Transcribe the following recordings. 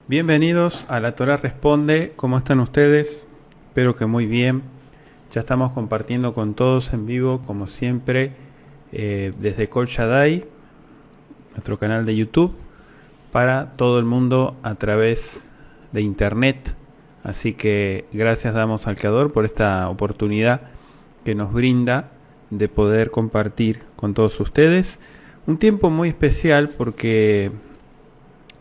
Bienvenidos a La Torá Responde. ¿Cómo están ustedes? Espero que muy bien. Ya estamos compartiendo con todos en vivo, como siempre, desde Kol Shaddai, nuestro canal de YouTube, para todo el mundo a través de internet. Así que gracias damos al Creador por esta oportunidad que nos brinda de poder compartir con todos ustedes. Un tiempo muy especial porque...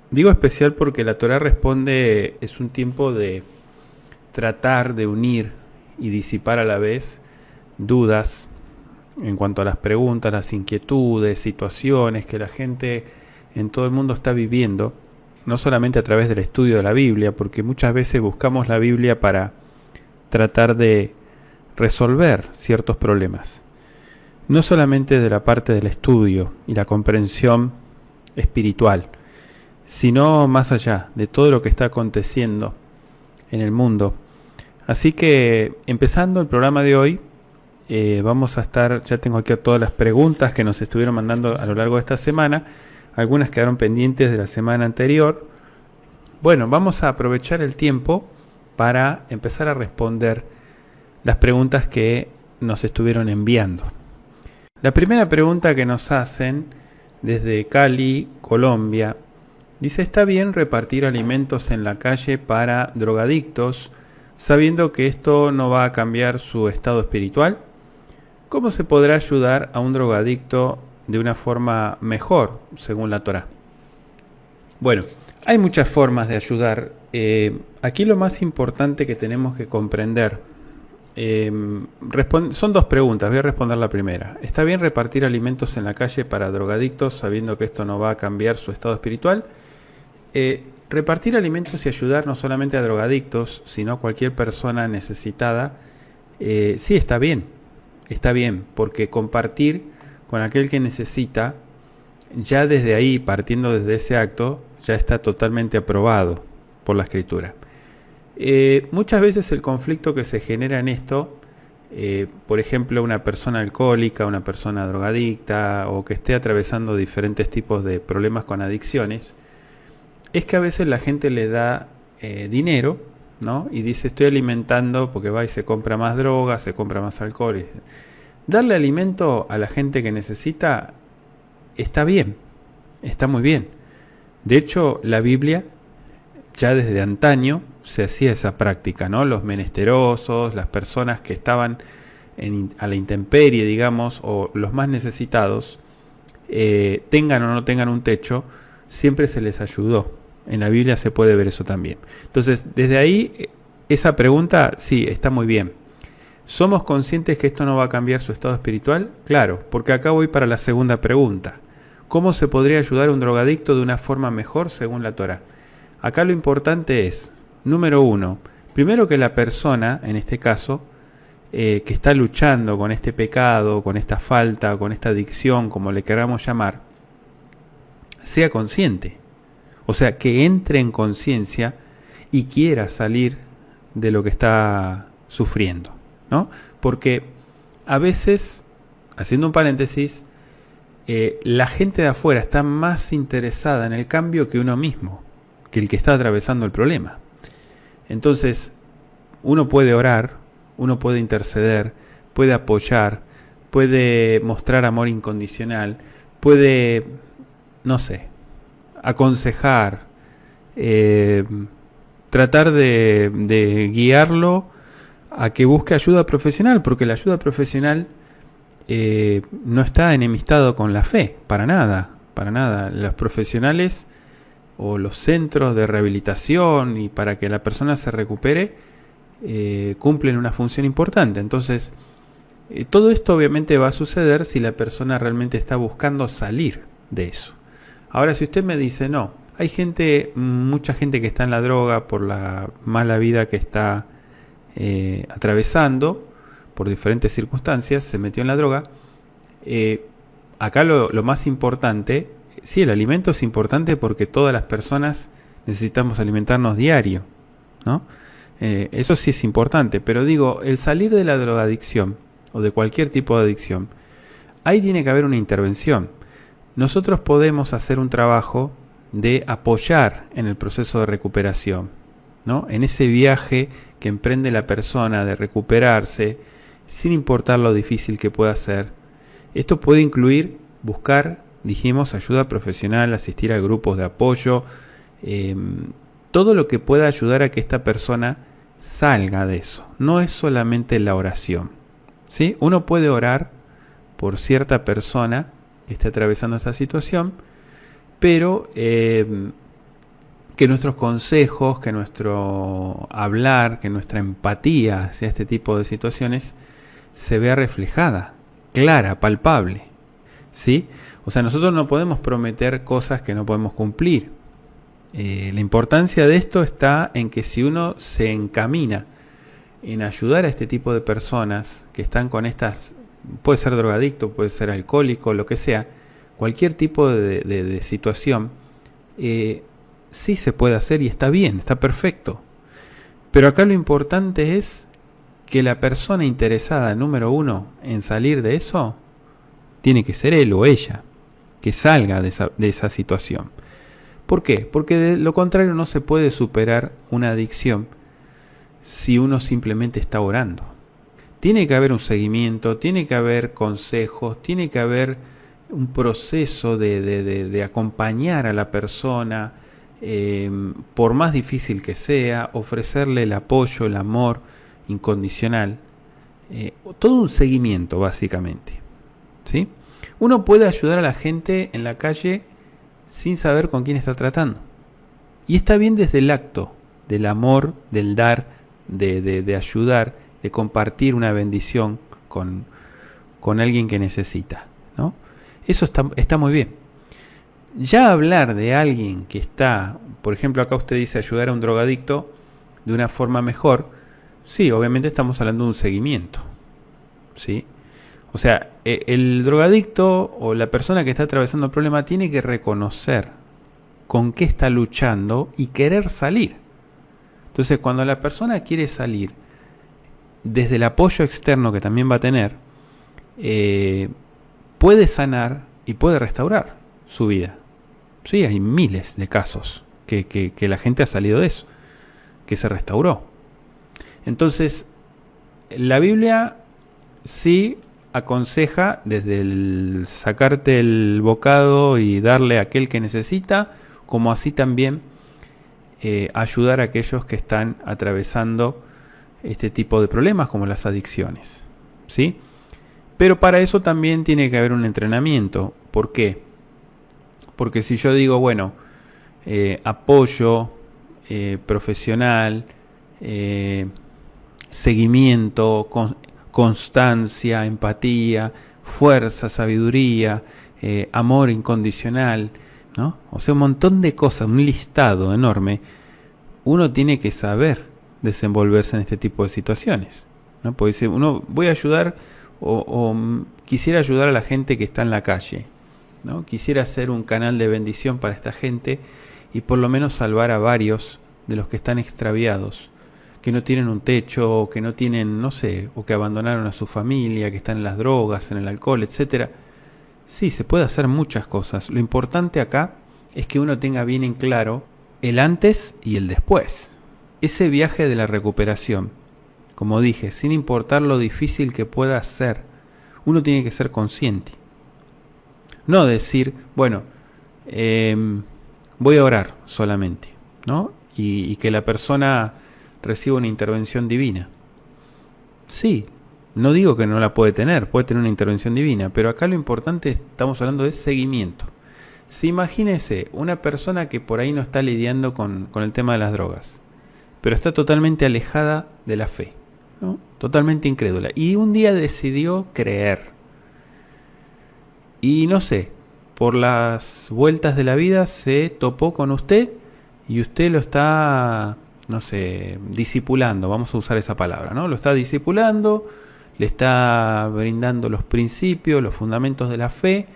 Digo especial porque La Torá Responde es un tiempo de tratar de unir y disipar a la vez dudas en cuanto a las preguntas, las inquietudes, situaciones que la gente en todo el mundo está viviendo, no solamente a través del estudio de la Biblia, porque muchas veces buscamos la Biblia para tratar de resolver ciertos problemas, no solamente de la parte del estudio y la comprensión espiritual, sino más allá de todo lo que está aconteciendo en el mundo. Así que empezando el programa de hoy, vamos a estar, ya tengo aquí todas las preguntas que nos estuvieron mandando a lo largo de esta semana, algunas quedaron pendientes de la semana anterior. Bueno, vamos a aprovechar el tiempo para empezar a responder las preguntas que nos estuvieron enviando. La primera pregunta que nos hacen desde Cali, Colombia, dice: ¿está bien repartir alimentos en la calle para drogadictos, sabiendo que esto no va a cambiar su estado espiritual? ¿Cómo se podrá ayudar a un drogadicto de una forma mejor, según la Torá? Bueno, hay muchas formas de ayudar. Aquí lo más importante que tenemos que comprender, son dos preguntas, voy a responder la primera. ¿Está bien repartir alimentos en la calle para drogadictos, sabiendo que esto no va a cambiar su estado espiritual? Repartir alimentos y ayudar no solamente a drogadictos, sino a cualquier persona necesitada, sí está bien, porque compartir con aquel que necesita, ya desde ahí, partiendo desde ese acto, ya está totalmente aprobado por la Escritura. Muchas veces el conflicto que se genera en esto, por ejemplo, una persona alcohólica, una persona drogadicta, o que esté atravesando diferentes tipos de problemas con adicciones, es que a veces la gente le da dinero, ¿no? Y dice: estoy alimentando, porque va y se compra más drogas, se compra más alcohol. Darle alimento a la gente que necesita está bien, está muy bien. De hecho, la Biblia, ya desde antaño, se hacía esa práctica, ¿no? Los menesterosos, las personas que estaban a la intemperie, digamos, o los más necesitados, tengan o no tengan un techo, siempre se les ayudó. En la Biblia se puede ver eso también. Entonces, desde ahí, esa pregunta, sí, está muy bien. ¿Somos conscientes que esto no va a cambiar su estado espiritual? Claro, porque acá voy para la segunda pregunta. ¿Cómo se podría ayudar a un drogadicto de una forma mejor según la Torá? Acá lo importante es, número uno, primero que la persona, en este caso, que está luchando con este pecado, con esta falta, con esta adicción, como le queramos llamar, sea consciente. O sea, que entre en conciencia y quiera salir de lo que está sufriendo, ¿no? Porque a veces, haciendo un paréntesis, la gente de afuera está más interesada en el cambio que uno mismo, que el que está atravesando el problema. Entonces, uno puede orar, uno puede interceder, puede apoyar, puede mostrar amor incondicional, puede, no sé, aconsejar, tratar de guiarlo a que busque ayuda profesional, porque la ayuda profesional no está enemistado con la fe, para nada. Los profesionales o los centros de rehabilitación y para que la persona se recupere, cumplen una función importante. Entonces, todo esto obviamente va a suceder si la persona realmente está buscando salir de eso. Ahora, si usted me dice, no, hay mucha gente que está en la droga por la mala vida que está atravesando, por diferentes circunstancias, se metió en la droga. Acá lo más importante, sí, el alimento es importante porque todas las personas necesitamos alimentarnos diario, ¿no? Eso sí es importante, pero digo, el salir de la drogadicción o de cualquier tipo de adicción, ahí tiene que haber una intervención. Nosotros podemos hacer un trabajo de apoyar en el proceso de recuperación, ¿no? En ese viaje que emprende la persona de recuperarse, sin importar lo difícil que pueda ser. Esto puede incluir buscar, dijimos, ayuda profesional, asistir a grupos de apoyo, todo lo que pueda ayudar a que esta persona salga de eso. No es solamente la oración, ¿sí? Uno puede orar por cierta persona que esté atravesando esa situación, pero que nuestros consejos, que nuestro hablar, que nuestra empatía hacia este tipo de situaciones se vea reflejada, clara, palpable, ¿sí? O sea, nosotros no podemos prometer cosas que no podemos cumplir. La importancia de esto está en que si uno se encamina en ayudar a este tipo de personas que están con estas, puede ser drogadicto, puede ser alcohólico, lo que sea, cualquier tipo de situación, sí se puede hacer y está bien, está perfecto. Pero acá lo importante es que la persona interesada, número uno, en salir de eso, tiene que ser él o ella, que salga de esa situación. ¿Por qué? Porque de lo contrario no se puede superar una adicción si uno simplemente está orando. Tiene que haber un seguimiento, tiene que haber consejos, tiene que haber un proceso de acompañar a la persona, por más difícil que sea, ofrecerle el apoyo, el amor incondicional, todo un seguimiento básicamente, ¿sí? Uno puede ayudar a la gente en la calle sin saber con quién está tratando, y está bien desde el acto del amor, del dar, de ayudar, de compartir una bendición con alguien que necesita, ¿no? Eso está muy bien. Ya hablar de alguien que está, por ejemplo, acá usted dice ayudar a un drogadicto de una forma mejor, sí, obviamente estamos hablando de un seguimiento, ¿sí? O sea, el drogadicto o la persona que está atravesando el problema tiene que reconocer con qué está luchando y querer salir. Entonces, cuando la persona quiere salir, desde el apoyo externo que también va a tener, puede sanar y puede restaurar su vida. Sí, hay miles de casos que la gente ha salido de eso, que se restauró. Entonces, la Biblia sí aconseja desde el sacarte el bocado y darle a aquel que necesita, como así también ayudar a aquellos que están atravesando este tipo de problemas como las adicciones, ¿sí? Pero para eso también tiene que haber un entrenamiento. ¿Por qué? Porque si yo digo, bueno, apoyo profesional, seguimiento, constancia, empatía, fuerza, sabiduría, amor incondicional, ¿no? O sea, un montón de cosas, un listado enorme. Uno tiene que saber desenvolverse en este tipo de situaciones, ¿no? Porque si uno voy a ayudar o quisiera ayudar a la gente que está en la calle, ¿no? Quisiera hacer un canal de bendición para esta gente y por lo menos salvar a varios de los que están extraviados, que no tienen un techo, o que no tienen, no sé, o que abandonaron a su familia, que están en las drogas, en el alcohol, etcétera. Sí, se puede hacer muchas cosas. Lo importante acá es que uno tenga bien en claro el antes y el después. Ese viaje de la recuperación, como dije, sin importar lo difícil que pueda ser, uno tiene que ser consciente. No decir, bueno, voy a orar solamente, ¿no? Y que la persona reciba una intervención divina. Sí, no digo que no la puede tener una intervención divina, pero acá lo importante, estamos hablando de seguimiento. Si imagínese una persona que por ahí no está lidiando con el tema de las drogas, pero está totalmente alejada de la fe, ¿no? Totalmente incrédula. Y un día decidió creer. Y no sé, por las vueltas de la vida se topó con usted y usted lo está, no sé, discipulando, vamos a usar esa palabra, ¿no? Lo está discipulando, le está brindando los principios, los fundamentos de la fe,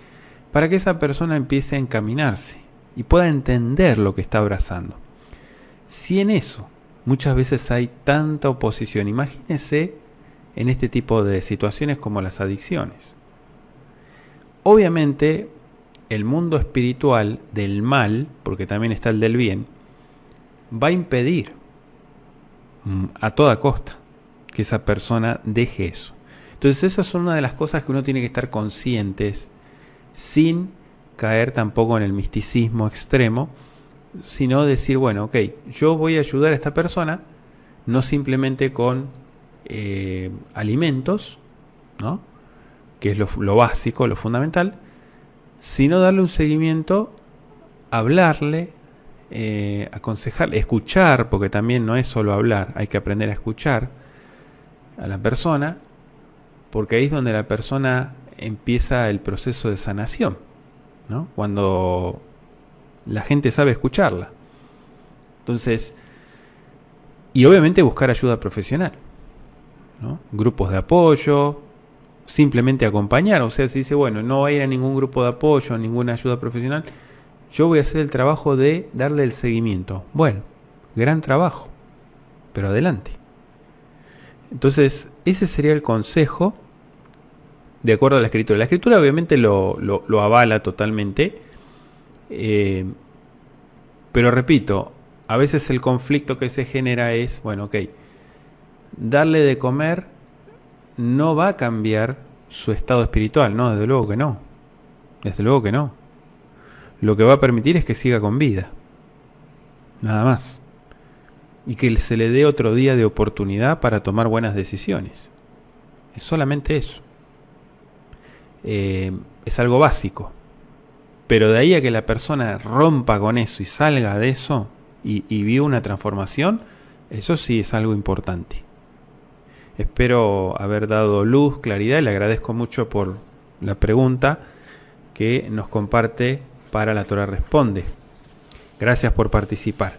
para que esa persona empiece a encaminarse y pueda entender lo que está abrazando. Si en eso muchas veces hay tanta oposición, imagínese en este tipo de situaciones como las adicciones. Obviamente, el mundo espiritual del mal, porque también está el del bien, va a impedir a toda costa que esa persona deje eso. Entonces, esa es una de las cosas que uno tiene que estar conscientes, sin caer tampoco en el misticismo extremo, sino decir, bueno, ok, yo voy a ayudar a esta persona, no simplemente con alimentos, ¿no? Que es lo básico, lo fundamental, sino darle un seguimiento, hablarle, aconsejarle, escuchar, porque también no es solo hablar, hay que aprender a escuchar a la persona, porque ahí es donde la persona empieza el proceso de sanación, ¿no? Cuando la gente sabe escucharla. Entonces, y obviamente buscar ayuda profesional, ¿no? Grupos de apoyo, simplemente acompañar. O sea, si dice, bueno, no va a ir a ningún grupo de apoyo, ninguna ayuda profesional, yo voy a hacer el trabajo de darle el seguimiento. Bueno, gran trabajo, pero adelante. Entonces, ese sería el consejo de acuerdo a la Escritura. La Escritura obviamente lo avala totalmente, pero repito, a veces el conflicto que se genera es, bueno, ok, darle de comer no va a cambiar su estado espiritual, no, desde luego que no. Desde luego que no. Lo que va a permitir es que siga con vida. Nada más. Y que se le dé otro día de oportunidad para tomar buenas decisiones. Es solamente eso. Es algo básico. Pero de ahí a que la persona rompa con eso y salga de eso y viva una transformación, eso sí es algo importante. Espero haber dado luz, claridad, y le agradezco mucho por la pregunta que nos comparte para La Torah Responde. Gracias por participar.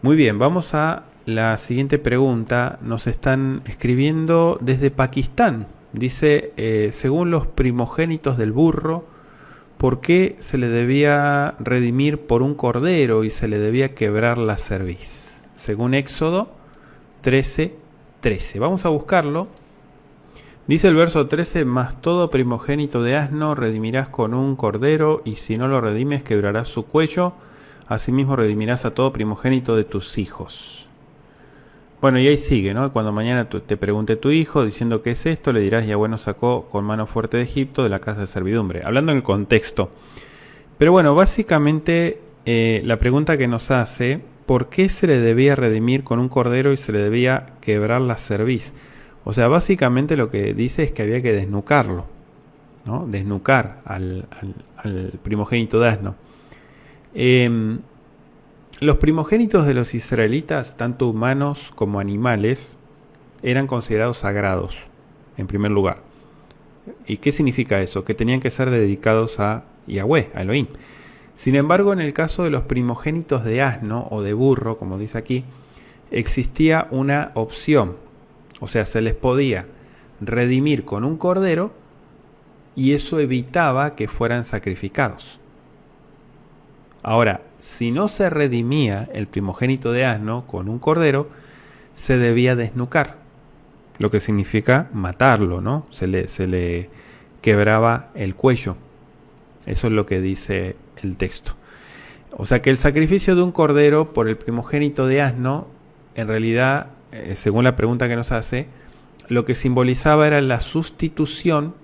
Muy bien, vamos a la siguiente pregunta. Nos están escribiendo desde Pakistán. Dice, según los primogénitos del burro, ¿por qué se le debía redimir por un cordero y se le debía quebrar la cerviz? Según Éxodo 13:13. Vamos a buscarlo. Dice el verso 13, mas todo primogénito de asno redimirás con un cordero, y si no lo redimes quebrarás su cuello. Asimismo redimirás a todo primogénito de tus hijos. Bueno, y ahí sigue, ¿no? Cuando mañana te pregunte tu hijo diciendo qué es esto, le dirás, Yahweh nos sacó con mano fuerte de Egipto, de la casa de servidumbre. Hablando en el contexto. Pero bueno, básicamente la pregunta que nos hace, ¿por qué se le debía redimir con un cordero y se le debía quebrar la cerviz? O sea, básicamente lo que dice es que había que desnucarlo, ¿no? Desnucar al primogénito de asno. Los primogénitos de los israelitas, tanto humanos como animales, eran considerados sagrados, en primer lugar. ¿Y qué significa eso? Que tenían que ser dedicados a Yahweh, a Elohim. Sin embargo, en el caso de los primogénitos de asno o de burro, como dice aquí, existía una opción. O sea, se les podía redimir con un cordero y eso evitaba que fueran sacrificados. Ahora, si no se redimía el primogénito de asno con un cordero, se debía desnucar, lo que significa matarlo, ¿no? Se le quebraba el cuello. Eso es lo que dice el texto. O sea que el sacrificio de un cordero por el primogénito de asno, en realidad, según la pregunta que nos hace, lo que simbolizaba era la sustitución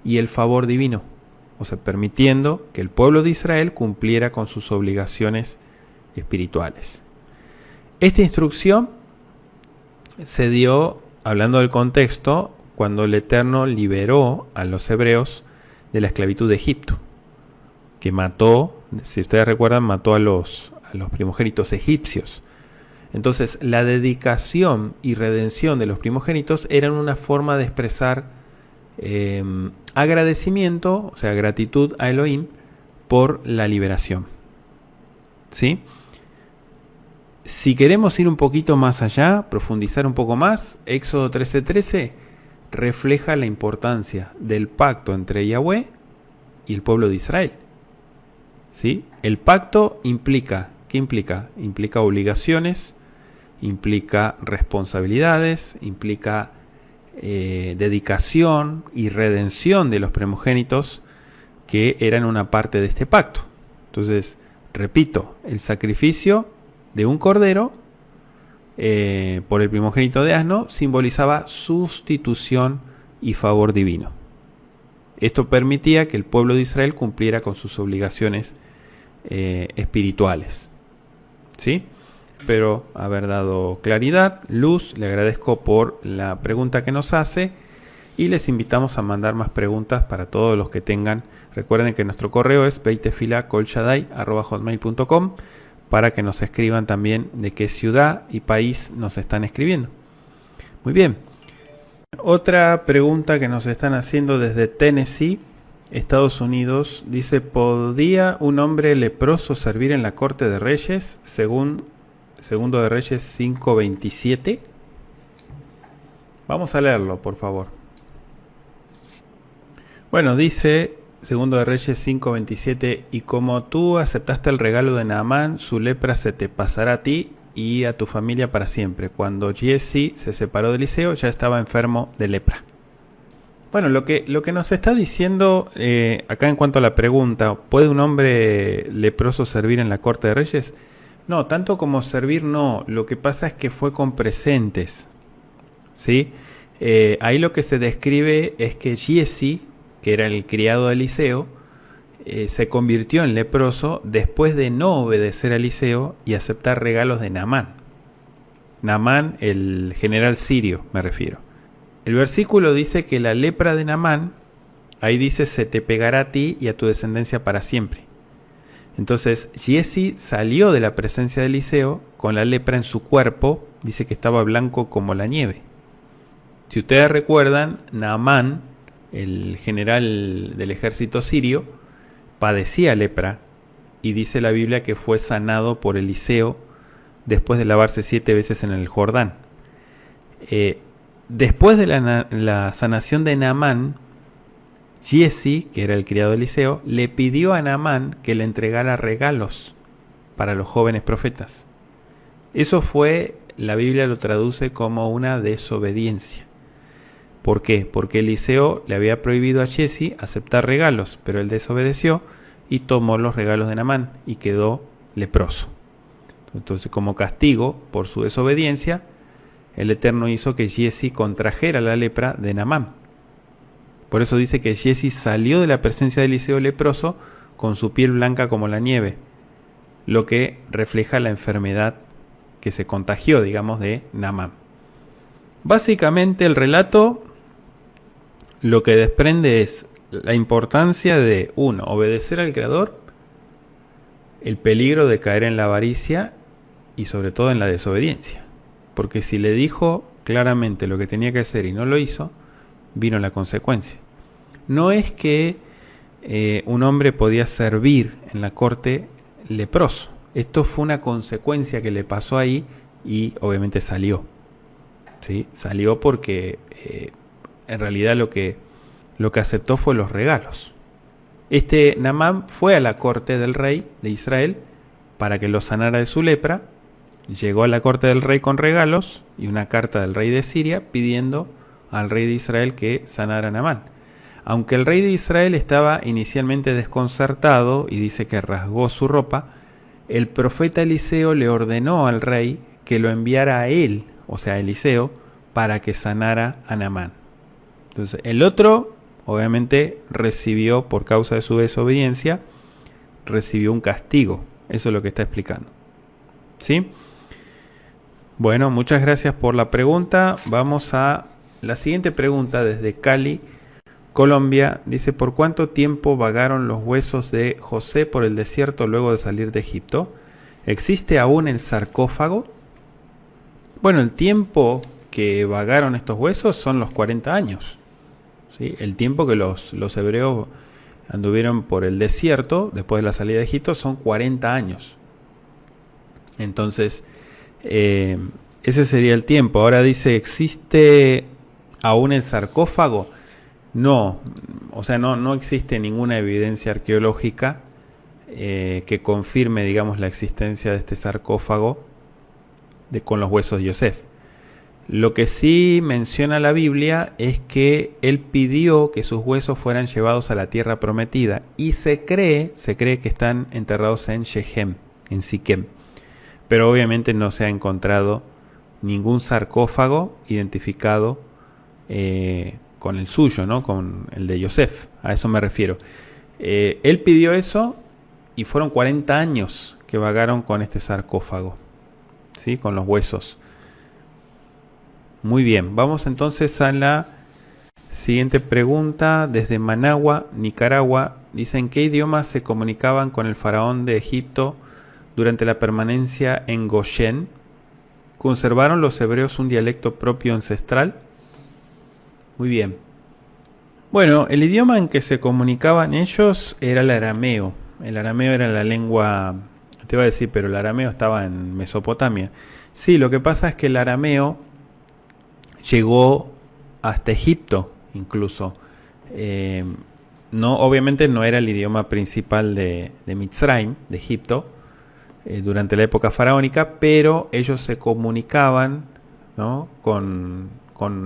y el favor divino. O sea, permitiendo que el pueblo de Israel cumpliera con sus obligaciones espirituales. Esta instrucción se dio, hablando del contexto, cuando el Eterno liberó a los hebreos de la esclavitud de Egipto, que mató, si ustedes recuerdan, mató a los primogénitos egipcios. Entonces, la dedicación y redención de los primogénitos eran una forma de expresar agradecimiento, o sea, gratitud a Elohim por la liberación. ¿Sí? Si queremos ir un poquito más allá, profundizar un poco más, Éxodo 13:13 refleja la importancia del pacto entre Yahweh y el pueblo de Israel. ¿Sí? El pacto implica, ¿qué implica? Implica obligaciones, implica responsabilidades, implica dedicación y redención de los primogénitos que eran una parte de este pacto. Entonces, repito, el sacrificio de un cordero por el primogénito de asno simbolizaba sustitución y favor divino. Esto permitía que el pueblo de Israel cumpliera con sus obligaciones espirituales. ¿Sí? Espero haber dado claridad, luz. Le agradezco por la pregunta que nos hace y les invitamos a mandar más preguntas para todos los que tengan. Recuerden que nuestro correo es beitefilacolshadai@hotmail.com para que nos escriban también de qué ciudad y país nos están escribiendo. Muy bien. Otra pregunta que nos están haciendo desde Tennessee, Estados Unidos, dice: ¿podía un hombre leproso servir en la corte de reyes según Segundo de Reyes 5:27? Vamos a leerlo, por favor. Bueno, dice Segundo de Reyes 5:27: y como tú aceptaste el regalo de Naamán, su lepra se te pasará a ti y a tu familia para siempre. Cuando Giesi se separó de Eliseo, ya estaba enfermo de lepra. Bueno, lo que nos está diciendo acá en cuanto a la pregunta, ¿puede un hombre leproso servir en la corte de reyes? No, tanto como servir no. Lo que pasa es que fue con presentes. ¿Sí? Ahí lo que se describe es que Giesi, que era el criado de Eliseo, se convirtió en leproso después de no obedecer a Eliseo y aceptar regalos de Naamán. Naamán, el general sirio, me refiero. El versículo dice que la lepra de Naamán, ahí dice, se te pegará a ti y a tu descendencia para siempre. Entonces, Giesi salió de la presencia de Eliseo con la lepra en su cuerpo, dice que estaba blanco como la nieve. Si ustedes recuerdan, Naamán, el general del ejército sirio, padecía lepra y dice la Biblia que fue sanado por Eliseo después de lavarse 7 veces en el Jordán. Después de la sanación de Naamán, Giesi, que era el criado de Eliseo, le pidió a Naamán que le entregara regalos para los jóvenes profetas. Eso fue, la Biblia lo traduce como una desobediencia. ¿Por qué? Porque Eliseo le había prohibido a Giesi aceptar regalos, pero él desobedeció y tomó los regalos de Naamán y quedó leproso. Entonces, como castigo por su desobediencia, el Eterno hizo que Giesi contrajera la lepra de Naamán. Por eso dice que Giesi salió de la presencia de Eliseo leproso con su piel blanca como la nieve, lo que refleja la enfermedad que se contagió, digamos, de Naamán. Básicamente el relato lo que desprende es la importancia de, uno, obedecer al Creador, el peligro de caer en la avaricia y sobre todo en la desobediencia. Porque si le dijo claramente lo que tenía que hacer y no lo hizo, vino la consecuencia. No es que un hombre podía servir en la corte leproso. Esto fue una consecuencia que le pasó ahí y obviamente salió. ¿Sí? Salió porque en realidad lo que aceptó fue los regalos. Naamán fue a la corte del rey de Israel para que lo sanara de su lepra. Llegó a la corte del rey con regalos y una carta del rey de Siria pidiendo al rey de Israel que sanara a Naamán. Aunque el rey de Israel estaba inicialmente desconcertado y dice que rasgó su ropa, el profeta Eliseo le ordenó al rey que lo enviara a él, o sea, a Eliseo, para que sanara a Naamán. Entonces, el otro, obviamente, recibió, por causa de su desobediencia, recibió un castigo. Eso es lo que está explicando. ¿Sí? Bueno, muchas gracias por la pregunta. Vamos a la siguiente pregunta desde Cali, Colombia, dice, ¿por cuánto tiempo vagaron los huesos de José por el desierto luego de salir de Egipto? ¿Existe aún el sarcófago? Bueno, el tiempo que vagaron estos huesos son los 40 años. ¿Sí? El tiempo que los hebreos anduvieron por el desierto después de la salida de Egipto son 40 años. Entonces, ese sería el tiempo. Ahora dice, ¿existe aún el sarcófago? No, o sea, no existe ninguna evidencia arqueológica que confirme, digamos, la existencia de este sarcófago con los huesos de Yosef. Lo que sí menciona la Biblia es que él pidió que sus huesos fueran llevados a la tierra prometida y se cree que están enterrados en Shechem, en Siquem. Pero obviamente no se ha encontrado ningún sarcófago identificado con el suyo, ¿no? Con el de Yosef. A eso me refiero. Él pidió eso y fueron 40 años que vagaron con este sarcófago, ¿sí? Con los huesos. Muy bien, vamos entonces a la siguiente pregunta. Desde Managua, Nicaragua, dicen, ¿qué idiomas se comunicaban con el faraón de Egipto durante la permanencia en Goshen? ¿Conservaron los hebreos un dialecto propio ancestral? Muy bien. Bueno, el idioma en que se comunicaban ellos era el arameo. El arameo era la lengua, te iba a decir, pero el arameo estaba en Mesopotamia. Sí, lo que pasa es que el arameo llegó hasta Egipto incluso. Obviamente no era el idioma principal de Mitzrayim, de Egipto, durante la época faraónica, pero ellos se comunicaban, ¿no? con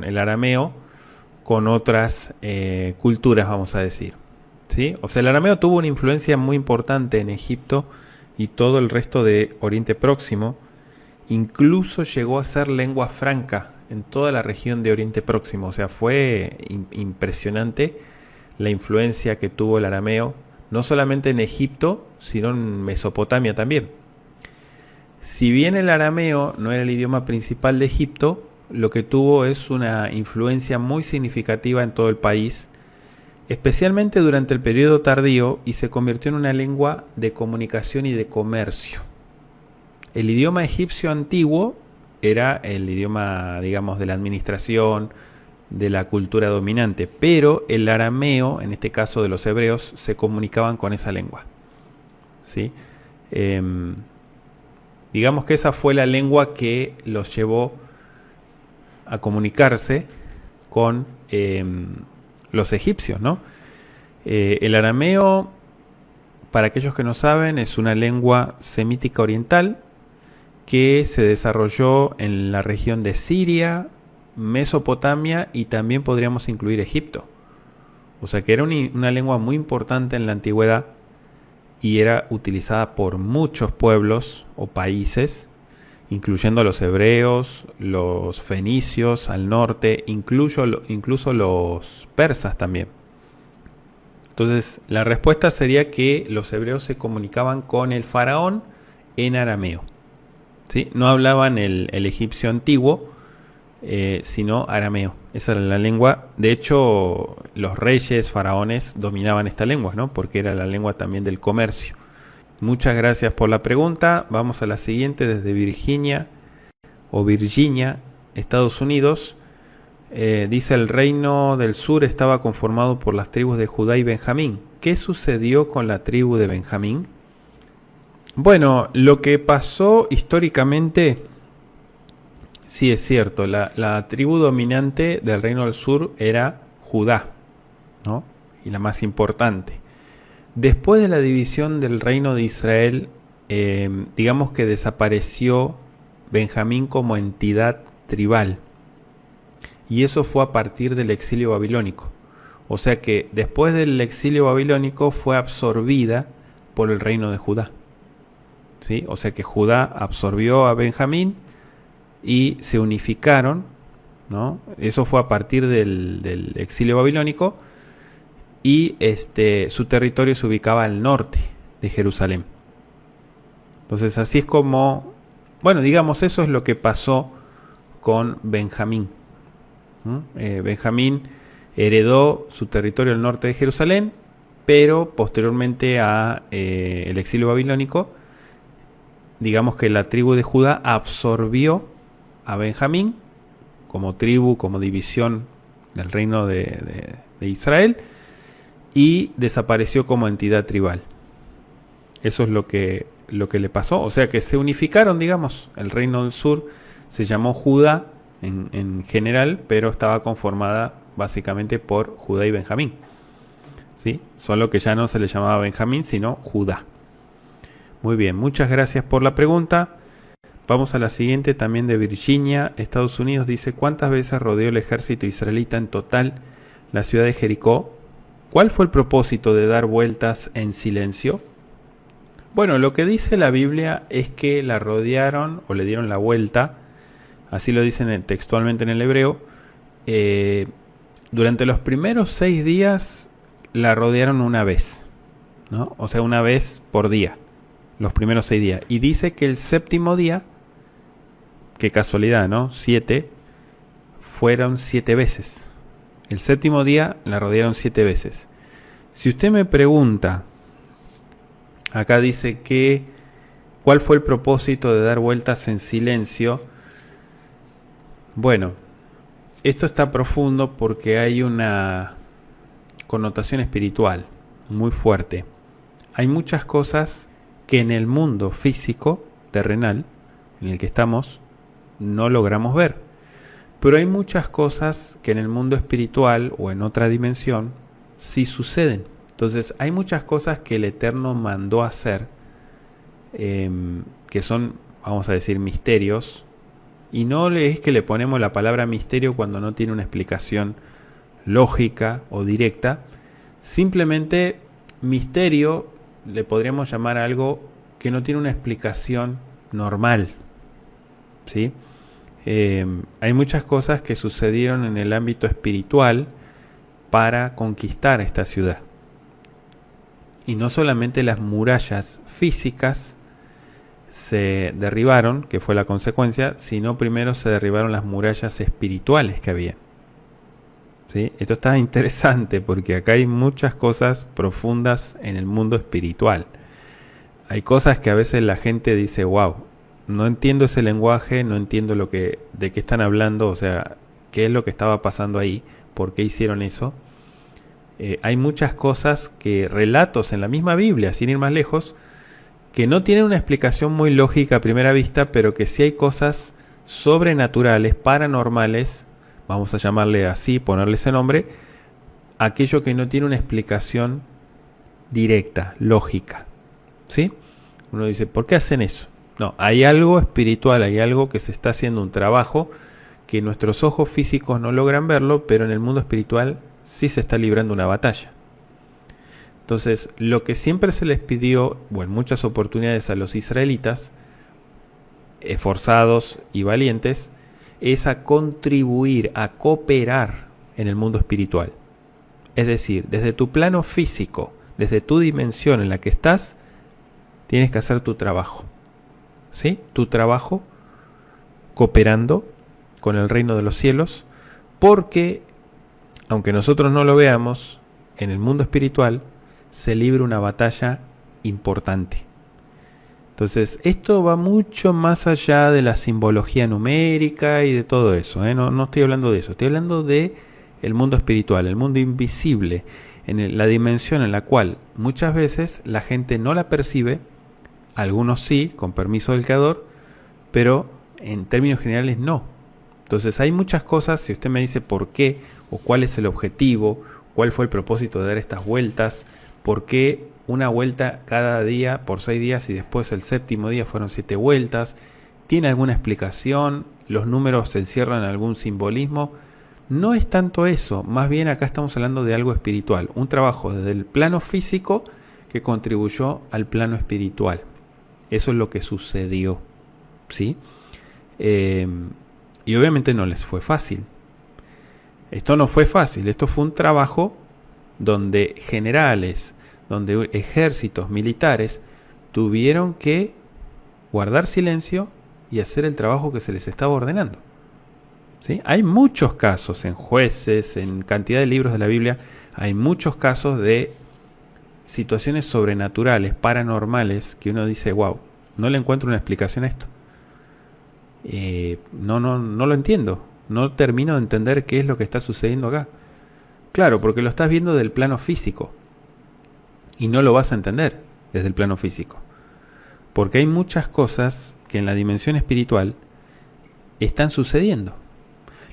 el arameo, con otras culturas, vamos a decir. ¿Sí? O sea, el arameo tuvo una influencia muy importante en Egipto y todo el resto de Oriente Próximo. Incluso llegó a ser lengua franca en toda la región de Oriente Próximo. O sea, fue impresionante la influencia que tuvo el arameo, no solamente en Egipto, sino en Mesopotamia también. Si bien el arameo no era el idioma principal de Egipto, lo que tuvo es una influencia muy significativa en todo el país, especialmente durante el periodo tardío, y se convirtió en una lengua de comunicación y de comercio. El idioma egipcio antiguo era el idioma, digamos, de la administración, de la cultura dominante, pero el arameo, en este caso de los hebreos, se comunicaban con esa lengua. ¿Sí? Digamos que esa fue la lengua que los llevó a comunicarse con los egipcios, ¿no? El arameo, para aquellos que no saben, es una lengua semítica oriental que se desarrolló en la región de Siria, Mesopotamia y también podríamos incluir Egipto. O sea que era una lengua muy importante en la antigüedad y era utilizada por muchos pueblos o países, incluyendo los hebreos, los fenicios al norte, incluso los persas también. Entonces, la respuesta sería que los hebreos se comunicaban con el faraón en arameo. ¿Sí? No hablaban el egipcio antiguo, sino arameo. Esa era la lengua. De hecho, los reyes faraones dominaban esta lengua, ¿no? Porque era la lengua también del comercio. Muchas gracias por la pregunta. Vamos a la siguiente desde Virginia, Estados Unidos. Dice, el reino del sur estaba conformado por las tribus de Judá y Benjamín. ¿Qué sucedió con la tribu de Benjamín? Bueno, lo que pasó históricamente, sí es cierto, la tribu dominante del reino del sur era Judá, ¿no? Y la más importante. Después de la división del reino de Israel, digamos que desapareció Benjamín como entidad tribal. Y eso fue a partir del exilio babilónico. O sea que después del exilio babilónico fue absorbida por el reino de Judá. ¿Sí? O sea que Judá absorbió a Benjamín y se unificaron, ¿no? Eso fue a partir del exilio babilónico y su territorio se ubicaba al norte de Jerusalén. Entonces así es como, bueno, digamos, eso es lo que pasó con Benjamín. Benjamín heredó su territorio al norte de Jerusalén, pero posteriormente a el exilio babilónico, digamos que la tribu de Judá absorbió a Benjamín como tribu, como división del reino de Israel, y desapareció como entidad tribal. Eso es lo que le pasó. O sea que se unificaron, digamos. El reino del sur se llamó Judá en general, pero estaba conformada básicamente por Judá y Benjamín. ¿Sí? Solo que ya no se le llamaba Benjamín, sino Judá. Muy bien, muchas gracias por la pregunta. Vamos a la siguiente, también de Virginia, Estados Unidos. Dice, ¿cuántas veces rodeó el ejército israelita en total la ciudad de Jericó? ¿Cuál fue el propósito de dar vueltas en silencio? Bueno, lo que dice la Biblia es que la rodearon o le dieron la vuelta, así lo dicen textualmente en el hebreo. Durante los primeros 6 días la rodearon una vez, ¿no? O sea, una vez por día, los primeros 6 días. Y dice que el séptimo día, qué casualidad, ¿no? 7, fueron 7 veces. El séptimo día la rodearon 7 veces. Si usted me pregunta, acá dice que ¿cuál fue el propósito de dar vueltas en silencio? Bueno, esto está profundo porque hay una connotación espiritual muy fuerte. Hay muchas cosas que en el mundo físico, terrenal, en el que estamos, no logramos ver. Pero hay muchas cosas que en el mundo espiritual o en otra dimensión sí suceden. Entonces hay muchas cosas que el Eterno mandó a hacer, que son, vamos a decir, misterios. Y no es que le ponemos la palabra misterio cuando no tiene una explicación lógica o directa. Simplemente misterio le podríamos llamar a algo que no tiene una explicación normal, ¿sí? Hay muchas cosas que sucedieron en el ámbito espiritual para conquistar esta ciudad. Y no solamente las murallas físicas se derribaron, que fue la consecuencia, sino primero se derribaron las murallas espirituales que había. ¿Sí? Esto está interesante porque acá hay muchas cosas profundas en el mundo espiritual. Hay cosas que a veces la gente dice, wow, no entiendo ese lenguaje, no entiendo de qué están hablando, o sea, qué es lo que estaba pasando ahí, por qué hicieron eso. Hay muchas cosas relatos en la misma Biblia, sin ir más lejos, que no tienen una explicación muy lógica a primera vista, pero que sí hay cosas sobrenaturales, paranormales, vamos a llamarle así, ponerle ese nombre, aquello que no tiene una explicación directa, lógica. ¿Sí? Uno dice, ¿por qué hacen eso? No, hay algo espiritual, hay algo que se está haciendo un trabajo que nuestros ojos físicos no logran verlo, pero en el mundo espiritual sí se está librando una batalla. Entonces, lo que siempre se les pidió, o en muchas oportunidades a los israelitas, esforzados y valientes, es a contribuir, a cooperar en el mundo espiritual. Es decir, desde tu plano físico, desde tu dimensión en la que estás, tienes que hacer tu trabajo. ¿Sí? Tu trabajo cooperando con el reino de los cielos, porque, aunque nosotros no lo veamos, en el mundo espiritual se libra una batalla importante. Entonces, esto va mucho más allá de la simbología numérica y de todo eso, ¿eh? No estoy hablando de eso, estoy hablando de el mundo espiritual, el mundo invisible, en la dimensión en la cual muchas veces la gente no la percibe, algunos sí, con permiso del Creador, pero en términos generales no. Entonces hay muchas cosas, si usted me dice por qué, o cuál es el objetivo, cuál fue el propósito de dar estas vueltas, por qué una vuelta cada día por 6 días y después el séptimo día fueron 7 vueltas, ¿tiene alguna explicación? ¿Los números se encierran en algún simbolismo? No es tanto eso, más bien acá estamos hablando de algo espiritual, un trabajo desde el plano físico que contribuyó al plano espiritual. Eso es lo que sucedió, ¿sí? Y obviamente no les fue fácil. Esto no fue fácil, esto fue un trabajo donde generales, donde ejércitos militares tuvieron que guardar silencio y hacer el trabajo que se les estaba ordenando. ¿Sí? Hay muchos casos en Jueces, en cantidad de libros de la Biblia, hay muchos casos de situaciones sobrenaturales, paranormales, que uno dice, wow, no le encuentro una explicación a esto. No lo entiendo. No termino de entender qué es lo que está sucediendo acá. Claro, porque lo estás viendo del plano físico. Y no lo vas a entender desde el plano físico. Porque hay muchas cosas que en la dimensión espiritual están sucediendo.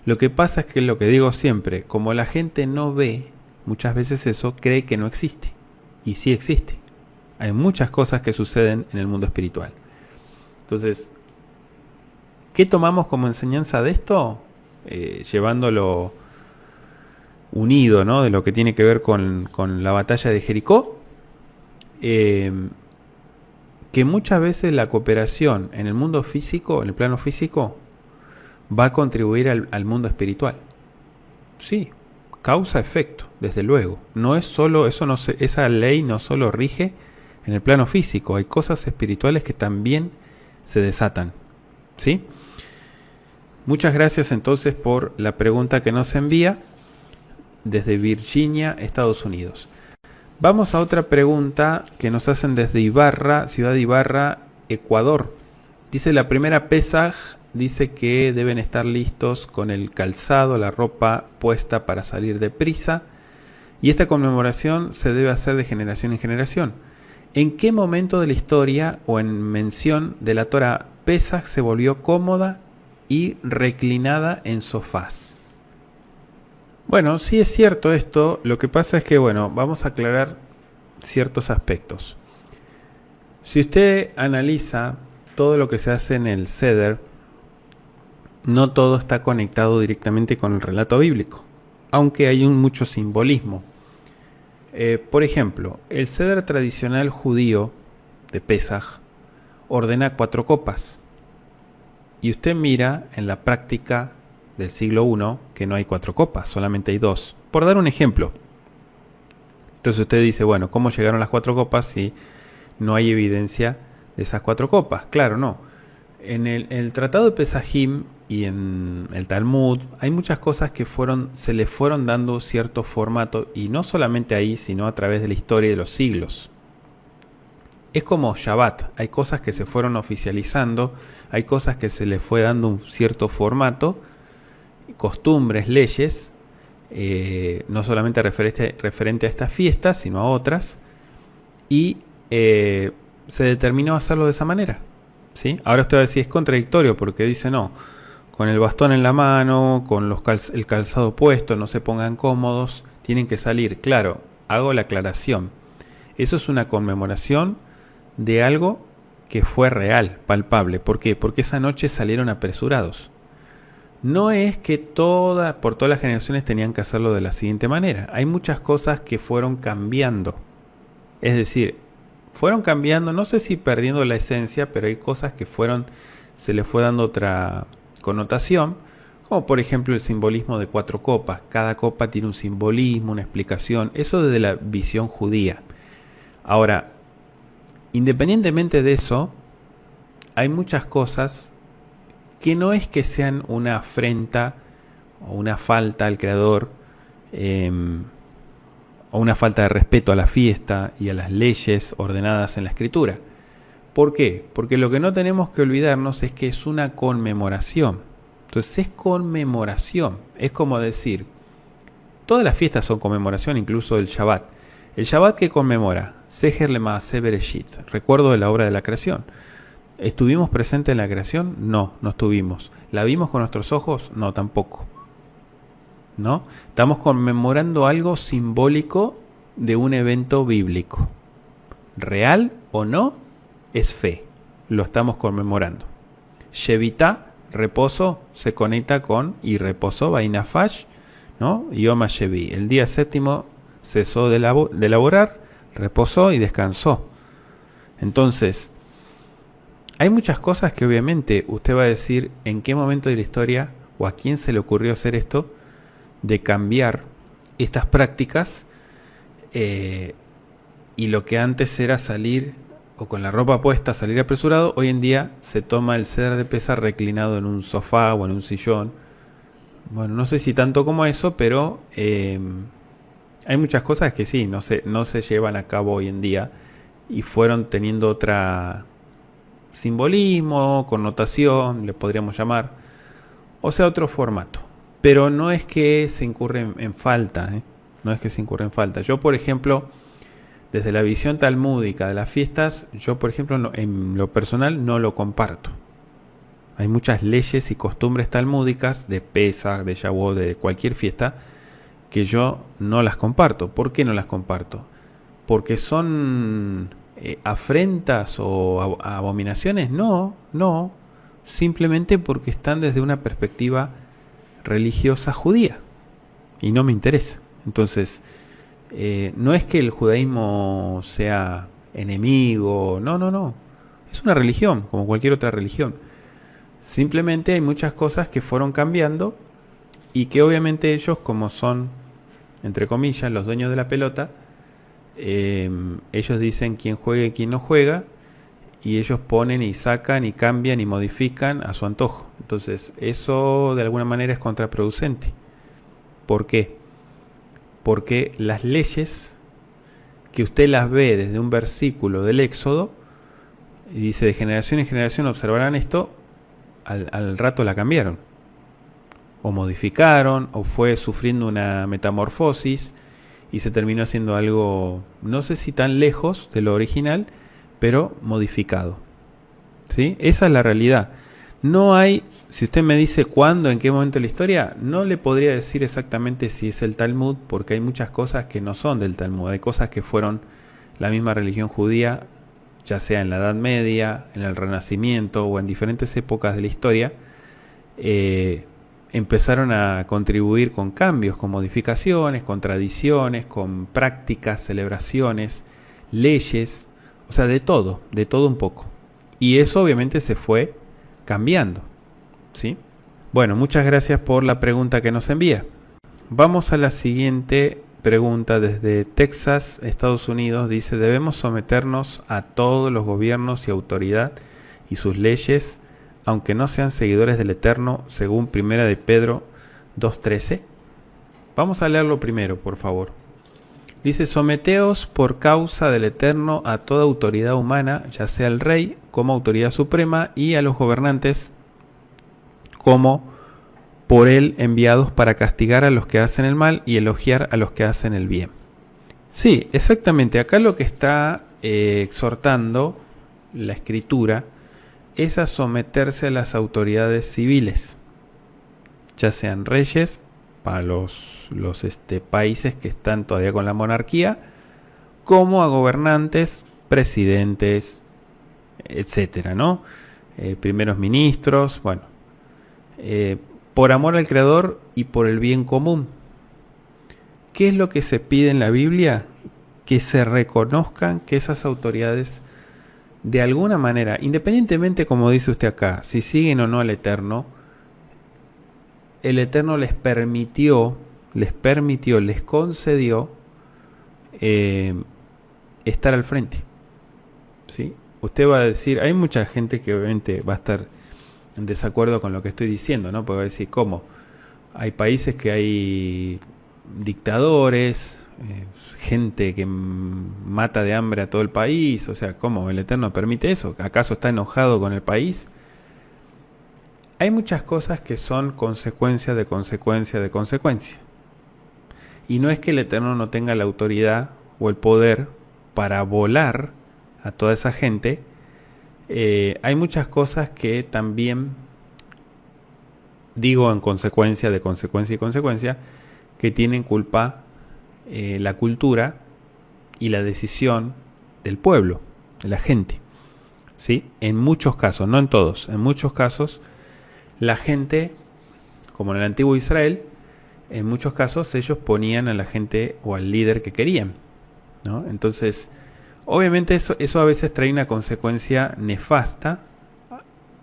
Lo que pasa es que lo que digo siempre, como la gente no ve muchas veces eso, cree que no existe. Y sí existe. Hay muchas cosas que suceden en el mundo espiritual. Entonces, ¿qué tomamos como enseñanza de esto? Llevándolo unido, ¿no? De lo que tiene que ver con la batalla de Jericó. Que muchas veces la cooperación en el mundo físico, en el plano físico, va a contribuir al mundo espiritual. Sí, causa-efecto, desde luego. No es solo, esa ley no solo rige en el plano físico, hay cosas espirituales que también se desatan. ¿Sí? Muchas gracias entonces por la pregunta que nos envía desde Virginia, Estados Unidos. Vamos a otra pregunta que nos hacen desde Ibarra, ciudad de Ibarra, Ecuador. Dice la primera Pesaj, dice que deben estar listos con el calzado, la ropa puesta para salir deprisa. Y esta conmemoración se debe hacer de generación en generación. ¿En qué momento de la historia o en mención de la Torá Pesaj se volvió cómoda y reclinada en sofás? Bueno, sí es cierto esto. Lo que pasa es que, vamos a aclarar ciertos aspectos. Si usted analiza todo lo que se hace en el Seder, no todo está conectado directamente con el relato bíblico, aunque hay mucho simbolismo. Por ejemplo, el Seder tradicional judío de Pesaj ordena 4 copas. Y usted mira en la práctica del siglo I que no hay 4 copas, solamente hay 2. Por dar un ejemplo. Entonces usted dice, ¿cómo llegaron las 4 copas si no hay evidencia de esas 4 copas? Claro, no. En el Tratado de Pesajim y en el Talmud hay muchas cosas que se le fueron dando cierto formato, y no solamente ahí, sino a través de la historia de los siglos. Es como Shabbat, hay cosas que se fueron oficializando, hay cosas que se le fue dando un cierto formato, costumbres, leyes, no solamente referente a estas fiestas, sino a otras, y se determinó hacerlo de esa manera. ¿Sí? Ahora usted va a decir, es contradictorio, porque dice no, con el bastón en la mano, con el calzado puesto, no se pongan cómodos, tienen que salir. Claro, hago la aclaración. Eso es una conmemoración de algo que fue real, palpable. ¿Por qué? Porque esa noche salieron apresurados. No es que por todas las generaciones tenían que hacerlo de la siguiente manera. Hay muchas cosas que fueron cambiando. Es decir, fueron cambiando, no sé si perdiendo la esencia, pero hay cosas que se le fue dando otra connotación, como por ejemplo el simbolismo de 4 copas. Cada copa tiene un simbolismo, una explicación, eso desde la visión judía. Ahora, independientemente de eso, hay muchas cosas que no es que sean una afrenta o una falta al Creador, o una falta de respeto a la fiesta y a las leyes ordenadas en la Escritura. ¿Por qué? Porque lo que no tenemos que olvidarnos es que es una conmemoración. Entonces es conmemoración. Es como decir, todas las fiestas son conmemoración, incluso el Shabbat. El Shabbat que conmemora, Seher Lemaaseh Bereshit, recuerdo de la obra de la creación. ¿Estuvimos presentes en la creación? No estuvimos. ¿La vimos con nuestros ojos? No, tampoco. ¿No? Estamos conmemorando algo simbólico de un evento bíblico. Real o no, es fe. Lo estamos conmemorando. Shevitá, reposo, se conecta con y reposó, Vainafash, ¿no? Yom HaShevi. El día 7º cesó de laborar, reposó y descansó. Entonces, hay muchas cosas que obviamente usted va a decir en qué momento de la historia o a quién se le ocurrió hacer esto, de cambiar estas prácticas, y lo que antes era salir o con la ropa puesta, salir apresurado, hoy en día se toma el Seder de Pesaj reclinado en un sofá o en un sillón, Bueno, no sé si tanto como eso, pero hay muchas cosas que sí, no se llevan a cabo hoy en día y fueron teniendo otra simbolismo, connotación, le podríamos llamar, o sea, otro formato. Pero no es que se incurre en falta, ¿eh? No es que se incurre en falta. Yo, por ejemplo, desde la visión talmúdica de las fiestas, yo, por ejemplo, en lo personal no lo comparto. Hay muchas leyes y costumbres talmúdicas de Pesach, de Shavuot, de cualquier fiesta, que yo no las comparto. ¿Por qué no las comparto? Porque son afrentas o abominaciones. No, no. Simplemente porque están desde una perspectiva religiosa judía. Y no me interesa. Entonces, no es que el judaísmo sea enemigo. No, no, no. Es una religión, como cualquier otra religión. Simplemente hay muchas cosas que fueron cambiando y que obviamente ellos, como son, entre comillas, los dueños de la pelota, ellos dicen quién juega y quién no juega, y ellos ponen y sacan y cambian y modifican a su antojo. Entonces eso de alguna manera es contraproducente. ¿Por qué? Porque las leyes que usted las ve desde un versículo del Éxodo y dice de generación en generación observarán esto, al rato la cambiaron o modificaron o fue sufriendo una metamorfosis y se terminó haciendo algo, no sé si tan lejos de lo original, pero modificado. ¿Sí? Esa es la realidad. No hay, si usted me dice cuándo, en qué momento de la historia, no le podría decir exactamente si es el Talmud, porque hay muchas cosas que no son del Talmud. Hay cosas que fueron la misma religión judía, ya sea en la Edad Media, en el Renacimiento o en diferentes épocas de la historia, empezaron a contribuir con cambios, con modificaciones, con tradiciones, con prácticas, celebraciones, leyes, o sea, de todo un poco. Y eso obviamente se fue cambiando, ¿sí? Bueno, muchas gracias por la pregunta que nos envía. Vamos a la siguiente pregunta desde Texas, Estados Unidos. Dice, ¿debemos someternos a todos los gobiernos y autoridad y sus leyes, aunque no sean seguidores del Eterno, según Primera de Pedro 2:13? Vamos a leerlo primero, por favor. Dice, someteos por causa del Eterno a toda autoridad humana, ya sea el rey como autoridad suprema y a los gobernantes como por él enviados para castigar a los que hacen el mal y elogiar a los que hacen el bien. Sí, exactamente. Acá lo que está exhortando la Escritura es a someterse a las autoridades civiles, ya sean reyes, para los países que están todavía con la monarquía, como a gobernantes, presidentes, etcétera, ¿no? Primeros ministros, bueno, por amor al Creador y por el bien común. ¿Qué es lo que se pide en la Biblia? Que se reconozcan que esas autoridades, de alguna manera, independientemente, como dice usted acá, si siguen o no al Eterno, el Eterno les concedió estar al frente, ¿sí? Usted va a decir, hay mucha gente que obviamente va a estar en desacuerdo con lo que estoy diciendo, ¿no? Porque va a decir, ¿cómo? Hay países que hay dictadores, gente que mata de hambre a todo el país, o sea, ¿cómo? ¿El Eterno permite eso? ¿Acaso está enojado con el país? Hay muchas cosas que son consecuencia de consecuencia de consecuencia. Y no es que el Eterno no tenga la autoridad o el poder para volar a toda esa gente. Hay muchas cosas que también, digo en consecuencia de consecuencia y consecuencia, que tienen culpa la cultura y la decisión del pueblo, de la gente, ¿sí? En muchos casos, no en todos, en muchos casos, la gente, como en el antiguo Israel, en muchos casos ellos ponían a la gente o al líder que querían, ¿no? Entonces, obviamente eso a veces trae una consecuencia nefasta,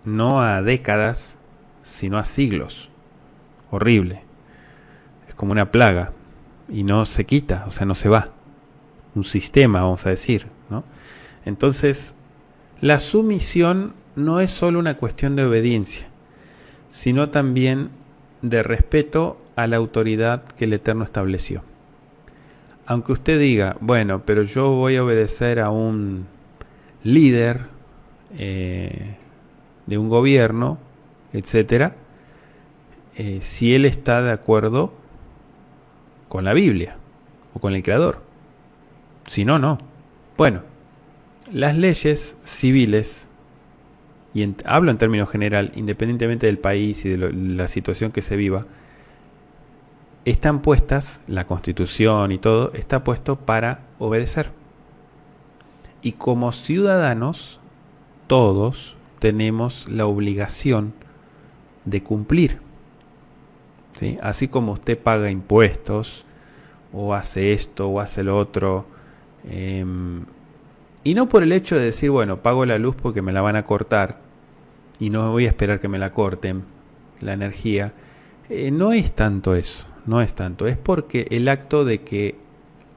no a décadas, sino a siglos. Horrible. Es como una plaga y no se quita, o sea, no se va. Un sistema, vamos a decir, ¿no? Entonces, la sumisión no es solo una cuestión de obediencia, sino también de respeto a la autoridad que el Eterno estableció. Aunque usted diga, bueno, pero yo voy a obedecer a un líder de un gobierno, etcétera, si él está de acuerdo con la Biblia o con el Creador. Si no, no. Bueno, las leyes civiles, y hablo en términos general, independientemente del país y de la situación que se viva, están puestas, la Constitución y todo, está puesto para obedecer. Y como ciudadanos, todos tenemos la obligación de cumplir. ¿Sí? Así como usted paga impuestos, o hace esto, o hace lo otro, y no por el hecho de decir, bueno, pago la luz porque me la van a cortar, y no voy a esperar que me la corten, la energía. No es tanto eso, no es tanto. Es porque el acto de que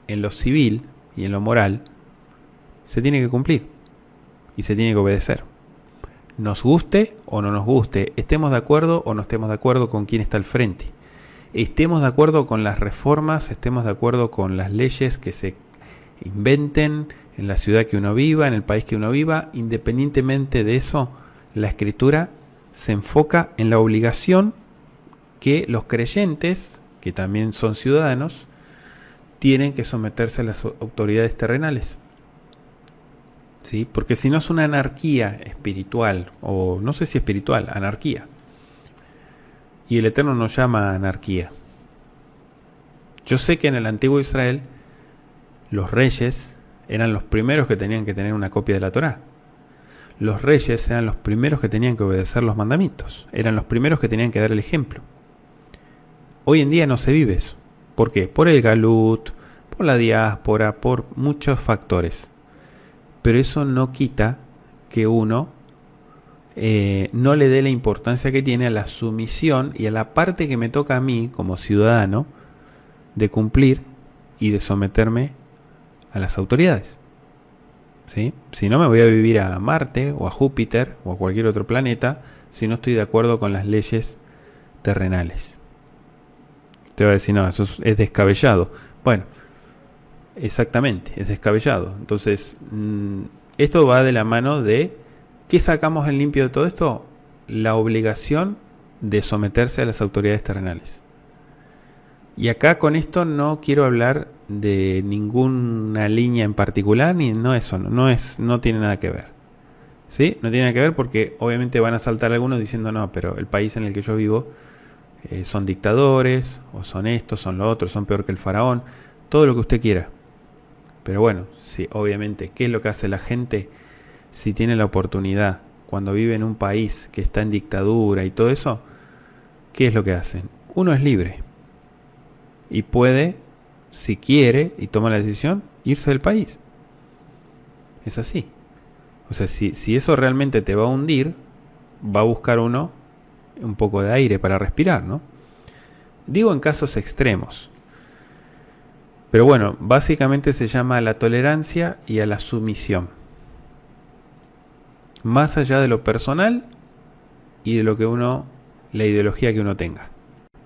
en lo civil y en lo moral se tiene que cumplir y se tiene que obedecer. Nos guste o no nos guste, estemos de acuerdo o no estemos de acuerdo con quién está al frente, estemos de acuerdo con las reformas, estemos de acuerdo con las leyes que se inventen en la ciudad que uno viva, en el país que uno viva, independientemente de eso, la Escritura se enfoca en la obligación que los creyentes, que también son ciudadanos, tienen que someterse a las autoridades terrenales. ¿Sí? Porque si no es una anarquía espiritual, o no sé si espiritual, anarquía. Y el Eterno nos llama anarquía. Yo sé que en el antiguo Israel los reyes eran los primeros que tenían que tener una copia de la Torá. Los reyes eran los primeros que tenían que obedecer los mandamientos. Eran los primeros que tenían que dar el ejemplo. Hoy en día no se vive eso. ¿Por qué? Por el galut, por la diáspora, por muchos factores. Pero eso no quita que uno no le dé la importancia que tiene a la sumisión y a la parte que me toca a mí como ciudadano de cumplir y de someterme a las autoridades. ¿Sí? Si no, me voy a vivir a Marte o a Júpiter o a cualquier otro planeta si no estoy de acuerdo con las leyes terrenales. Te va a decir, no, eso es descabellado. Bueno, exactamente, es descabellado. Entonces, esto va de la mano de ¿qué sacamos en limpio de todo esto? La obligación de someterse a las autoridades terrenales. Y acá con esto no quiero hablar de ninguna línea en particular, ni no eso, no tiene nada que ver. ¿Sí? No tiene nada que ver porque obviamente van a saltar algunos diciendo no, pero el país en el que yo vivo son dictadores, o son estos, son lo otro, son peor que el faraón, todo lo que usted quiera. Pero bueno, sí, obviamente, ¿qué es lo que hace la gente si tiene la oportunidad, cuando vive en un país que está en dictadura y todo eso? ¿Qué es lo que hacen? Uno es libre y puede, si quiere y toma la decisión, irse del país. Es así. O sea, si eso realmente te va a hundir, va a buscar uno un poco de aire para respirar, ¿no? Digo en casos extremos. Pero bueno, básicamente se llama a la tolerancia y a la sumisión. Más allá de lo personal y de lo que la ideología que uno tenga.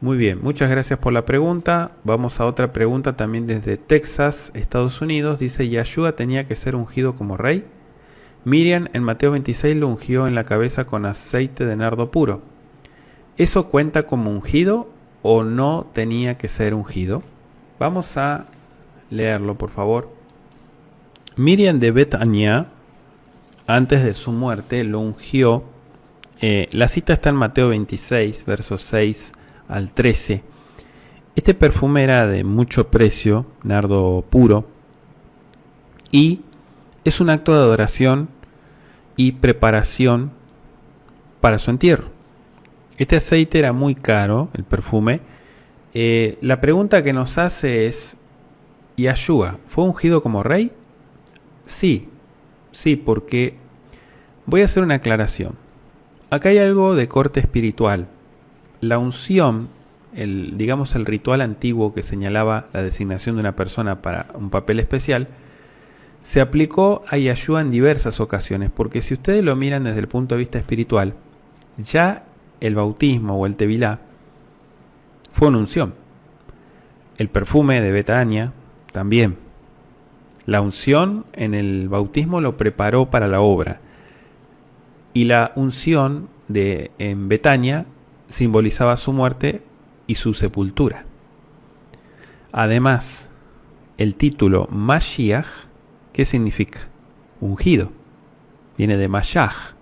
Muy bien, muchas gracias por la pregunta. Vamos a otra pregunta también desde Texas, Estados Unidos. Dice, ¿Yahshua tenía que ser ungido como rey? Miriam en Mateo 26 lo ungió en la cabeza con aceite de nardo puro. ¿Eso cuenta como ungido o no tenía que ser ungido? Vamos a leerlo, por favor. Miriam de Betania, antes de su muerte, lo ungió. La cita está en Mateo 26, versos 6 al 13. Este perfume era de mucho precio, nardo puro, y es un acto de adoración y preparación para su entierro. Este aceite era muy caro, el perfume. La pregunta que nos hace es, ¿Yahshua fue ungido como rey? Sí, porque voy a hacer una aclaración. Acá hay algo de corte espiritual. La unción, el ritual antiguo que señalaba la designación de una persona para un papel especial, se aplicó a Yahshua en diversas ocasiones, porque si ustedes lo miran desde el punto de vista espiritual, ya el bautismo o el tevilá fue una unción. El perfume de Betania también. La unción en el bautismo lo preparó para la obra. Y la unción en Betania simbolizaba su muerte y su sepultura. Además, el título Mashiach, ¿qué significa? Ungido. Viene de Mashach.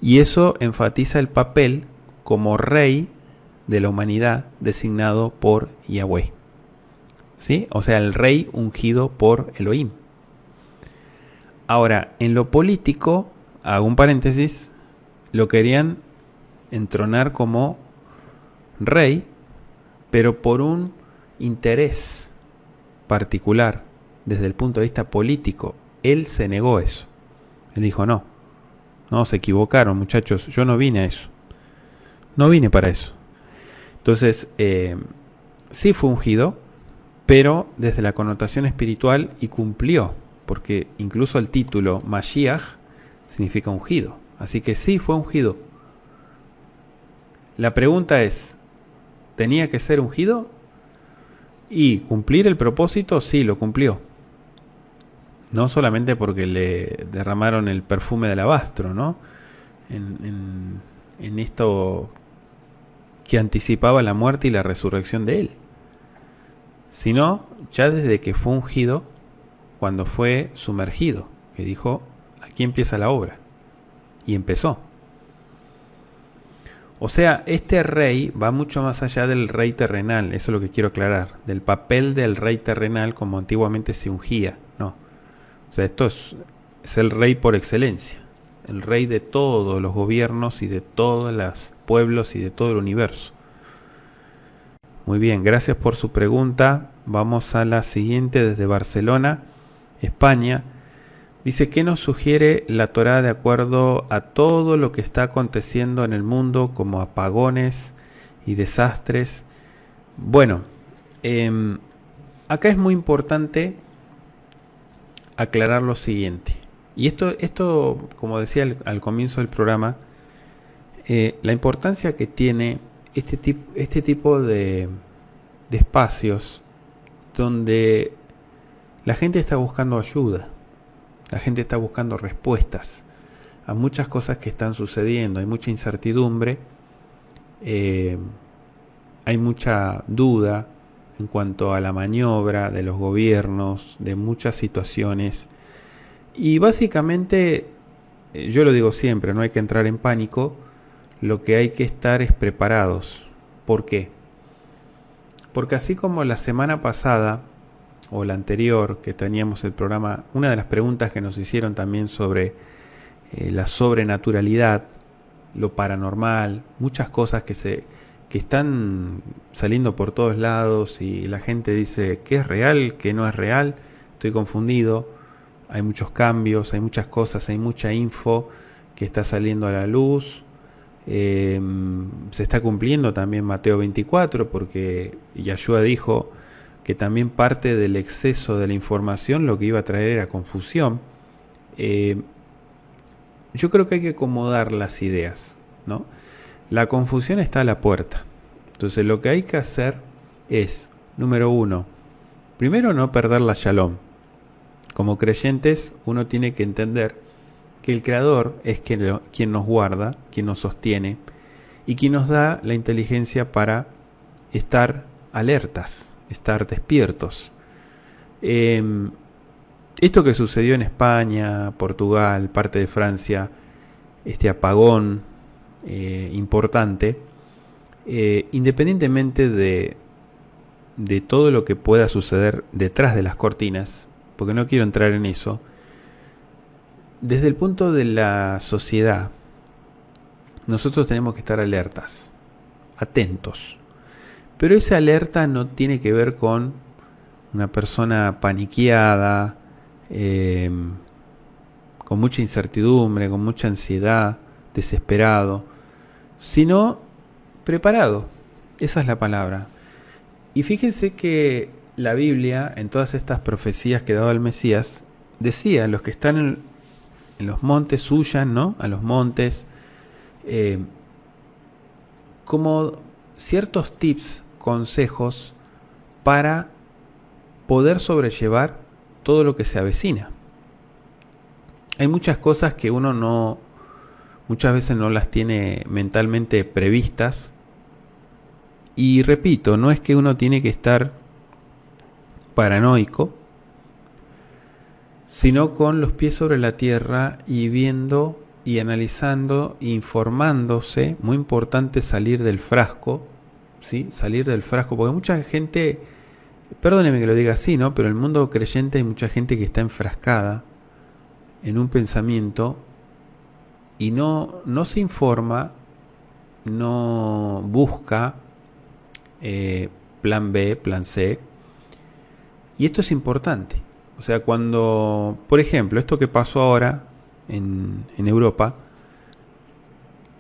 Y eso enfatiza el papel como rey de la humanidad designado por Yahweh. ¿Sí? O sea, el rey ungido por Elohim. Ahora, en lo político, hago un paréntesis, lo querían entronar como rey, pero por un interés particular desde el punto de vista político. Él se negó eso. Él dijo, no, se equivocaron, muchachos, yo no vine a eso. No vine para eso. Entonces, sí fue ungido, pero desde la connotación espiritual, y cumplió, porque incluso el título Mashiach significa ungido. Así que sí fue ungido. La pregunta es, ¿tenía que ser ungido? Y cumplir el propósito, sí, lo cumplió. No solamente porque le derramaron el perfume de alabastro, ¿no? En esto que anticipaba la muerte y la resurrección de él. Sino ya desde que fue ungido, cuando fue sumergido, que dijo, aquí empieza la obra. Y empezó. O sea, este rey va mucho más allá del rey terrenal, eso es lo que quiero aclarar, del papel del rey terrenal como antiguamente se ungía, no. O sea, esto es el rey por excelencia, el rey de todos los gobiernos y de todos los pueblos y de todo el universo. Muy bien, gracias por su pregunta. Vamos a la siguiente desde Barcelona, España. Dice, ¿qué nos sugiere la Torá de acuerdo a todo lo que está aconteciendo en el mundo como apagones y desastres? Bueno, acá es muy importante aclarar lo siguiente. Y esto como decía al comienzo del programa, la importancia que tiene este tipo de espacios donde la gente está buscando ayuda. La gente está buscando respuestas a muchas cosas que están sucediendo. Hay mucha incertidumbre, hay mucha duda en cuanto a la maniobra de los gobiernos, de muchas situaciones. Y básicamente, yo lo digo siempre, no hay que entrar en pánico. Lo que hay que estar es preparados. ¿Por qué? Porque así como la semana pasada o la anterior que teníamos el programa, una de las preguntas que nos hicieron también sobre la sobrenaturalidad, lo paranormal, muchas cosas que están saliendo por todos lados y la gente dice qué es real, qué no es real, estoy confundido, hay muchos cambios, hay muchas cosas, hay mucha info que está saliendo a la luz. Se está cumpliendo también Mateo 24 porque Yahshua dijo que también parte del exceso de la información lo que iba a traer era confusión. Yo creo que hay que acomodar las ideas, ¿no? La confusión está a la puerta. Entonces lo que hay que hacer es, número uno, primero no perder la shalom. Como creyentes uno tiene que entender que el Creador es quien nos guarda, quien nos sostiene y quien nos da la inteligencia para estar alertas, estar despiertos. Esto que sucedió en España, Portugal, parte de Francia, este apagón importante, independientemente de todo lo que pueda suceder detrás de las cortinas, porque no quiero entrar en eso, desde el punto de la sociedad, nosotros tenemos que estar alertas, atentos. Pero esa alerta no tiene que ver con una persona paniqueada, con mucha incertidumbre, con mucha ansiedad, desesperado, sino preparado. Esa es la palabra. Y fíjense que la Biblia, en todas estas profecías que daba el Mesías, decía, los que están en los montes huyan, ¿no? A los montes, como ciertos tips, consejos para poder sobrellevar todo lo que se avecina. Hay muchas cosas que uno muchas veces no las tiene mentalmente previstas. Y repito, no es que uno tiene que estar paranoico, sino con los pies sobre la tierra y viendo y analizando, informándose. Muy importante salir del frasco, ¿sí? Salir del frasco, porque mucha gente, perdóneme que lo diga así, ¿no? Pero en el mundo creyente hay mucha gente que está enfrascada en un pensamiento y no se informa, no busca plan B, plan C. Y esto es importante. O sea, cuando, por ejemplo, esto que pasó ahora en Europa,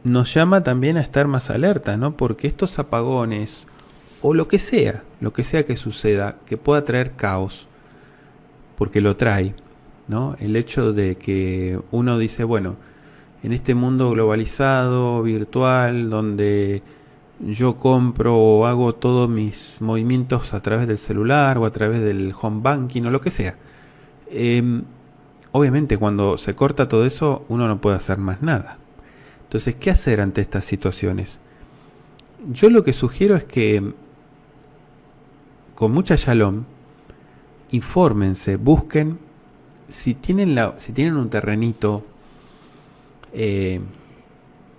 nos llama también a estar más alerta, ¿no? Porque estos apagones, o lo que sea que suceda, que pueda traer caos, porque lo trae, ¿no? El hecho de que uno dice, bueno, en este mundo globalizado, virtual, donde yo compro o hago todos mis movimientos a través del celular o a través del home banking o lo que sea. Obviamente cuando se corta todo eso uno no puede hacer más nada. Entonces, ¿qué hacer ante estas situaciones? Yo lo que sugiero es que con mucha shalom infórmense, busquen si tienen un terrenito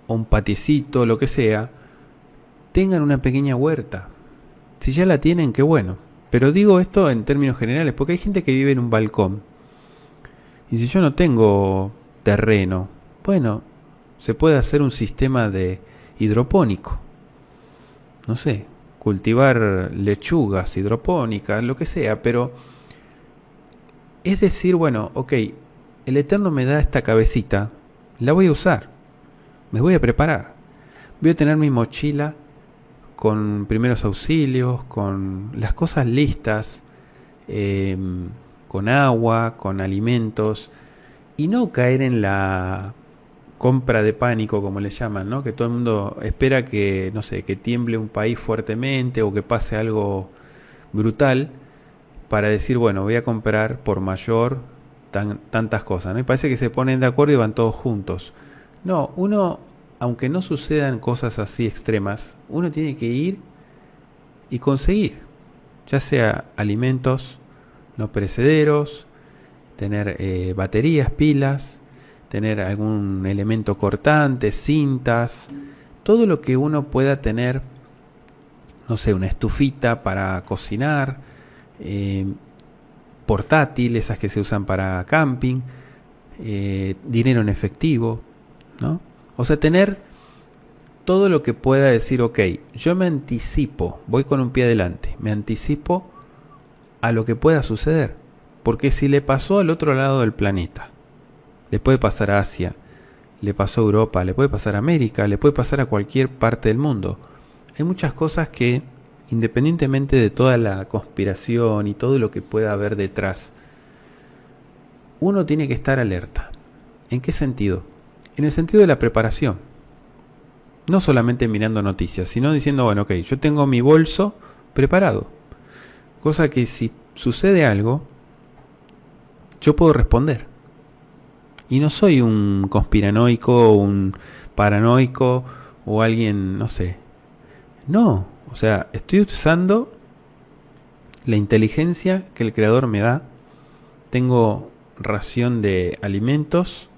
o un patiecito, lo que sea, tengan una pequeña huerta. Si ya la tienen, qué bueno. Pero digo esto en términos generales, porque hay gente que vive en un balcón. Y si yo no tengo terreno, bueno, se puede hacer un sistema de hidropónico. No sé, cultivar lechugas hidropónicas, lo que sea, pero es decir, bueno, ok, el Eterno me da esta cabecita, la voy a usar, me voy a preparar. Voy a tener mi mochila con primeros auxilios, con las cosas listas, con agua, con alimentos, y no caer en la compra de pánico, como le llaman, ¿no? Que todo el mundo espera que, no sé, que tiemble un país fuertemente o que pase algo brutal para decir, bueno, voy a comprar por mayor tantas cosas, ¿no? Y parece que se ponen de acuerdo y van todos juntos. No, uno, aunque no sucedan cosas así extremas, uno tiene que ir y conseguir, ya sea alimentos no perecederos, tener baterías, pilas, tener algún elemento cortante, cintas, todo lo que uno pueda tener, no sé, una estufita para cocinar, portátil, esas que se usan para camping, dinero en efectivo, ¿no? O sea, tener todo lo que pueda decir, ok, yo me anticipo, voy con un pie adelante, me anticipo a lo que pueda suceder. Porque si le pasó al otro lado del planeta, le puede pasar a Asia, le pasó a Europa, le puede pasar a América, le puede pasar a cualquier parte del mundo. Hay muchas cosas que, independientemente de toda la conspiración y todo lo que pueda haber detrás, uno tiene que estar alerta. ¿En qué sentido? En el sentido de la preparación. No solamente mirando noticias, sino diciendo, bueno, ok, yo tengo mi bolso preparado. Cosa que si sucede algo, yo puedo responder. Y no soy un conspiranoico, o un paranoico, o alguien, no sé. No, o sea, estoy usando la inteligencia que el Creador me da. Tengo ración de alimentos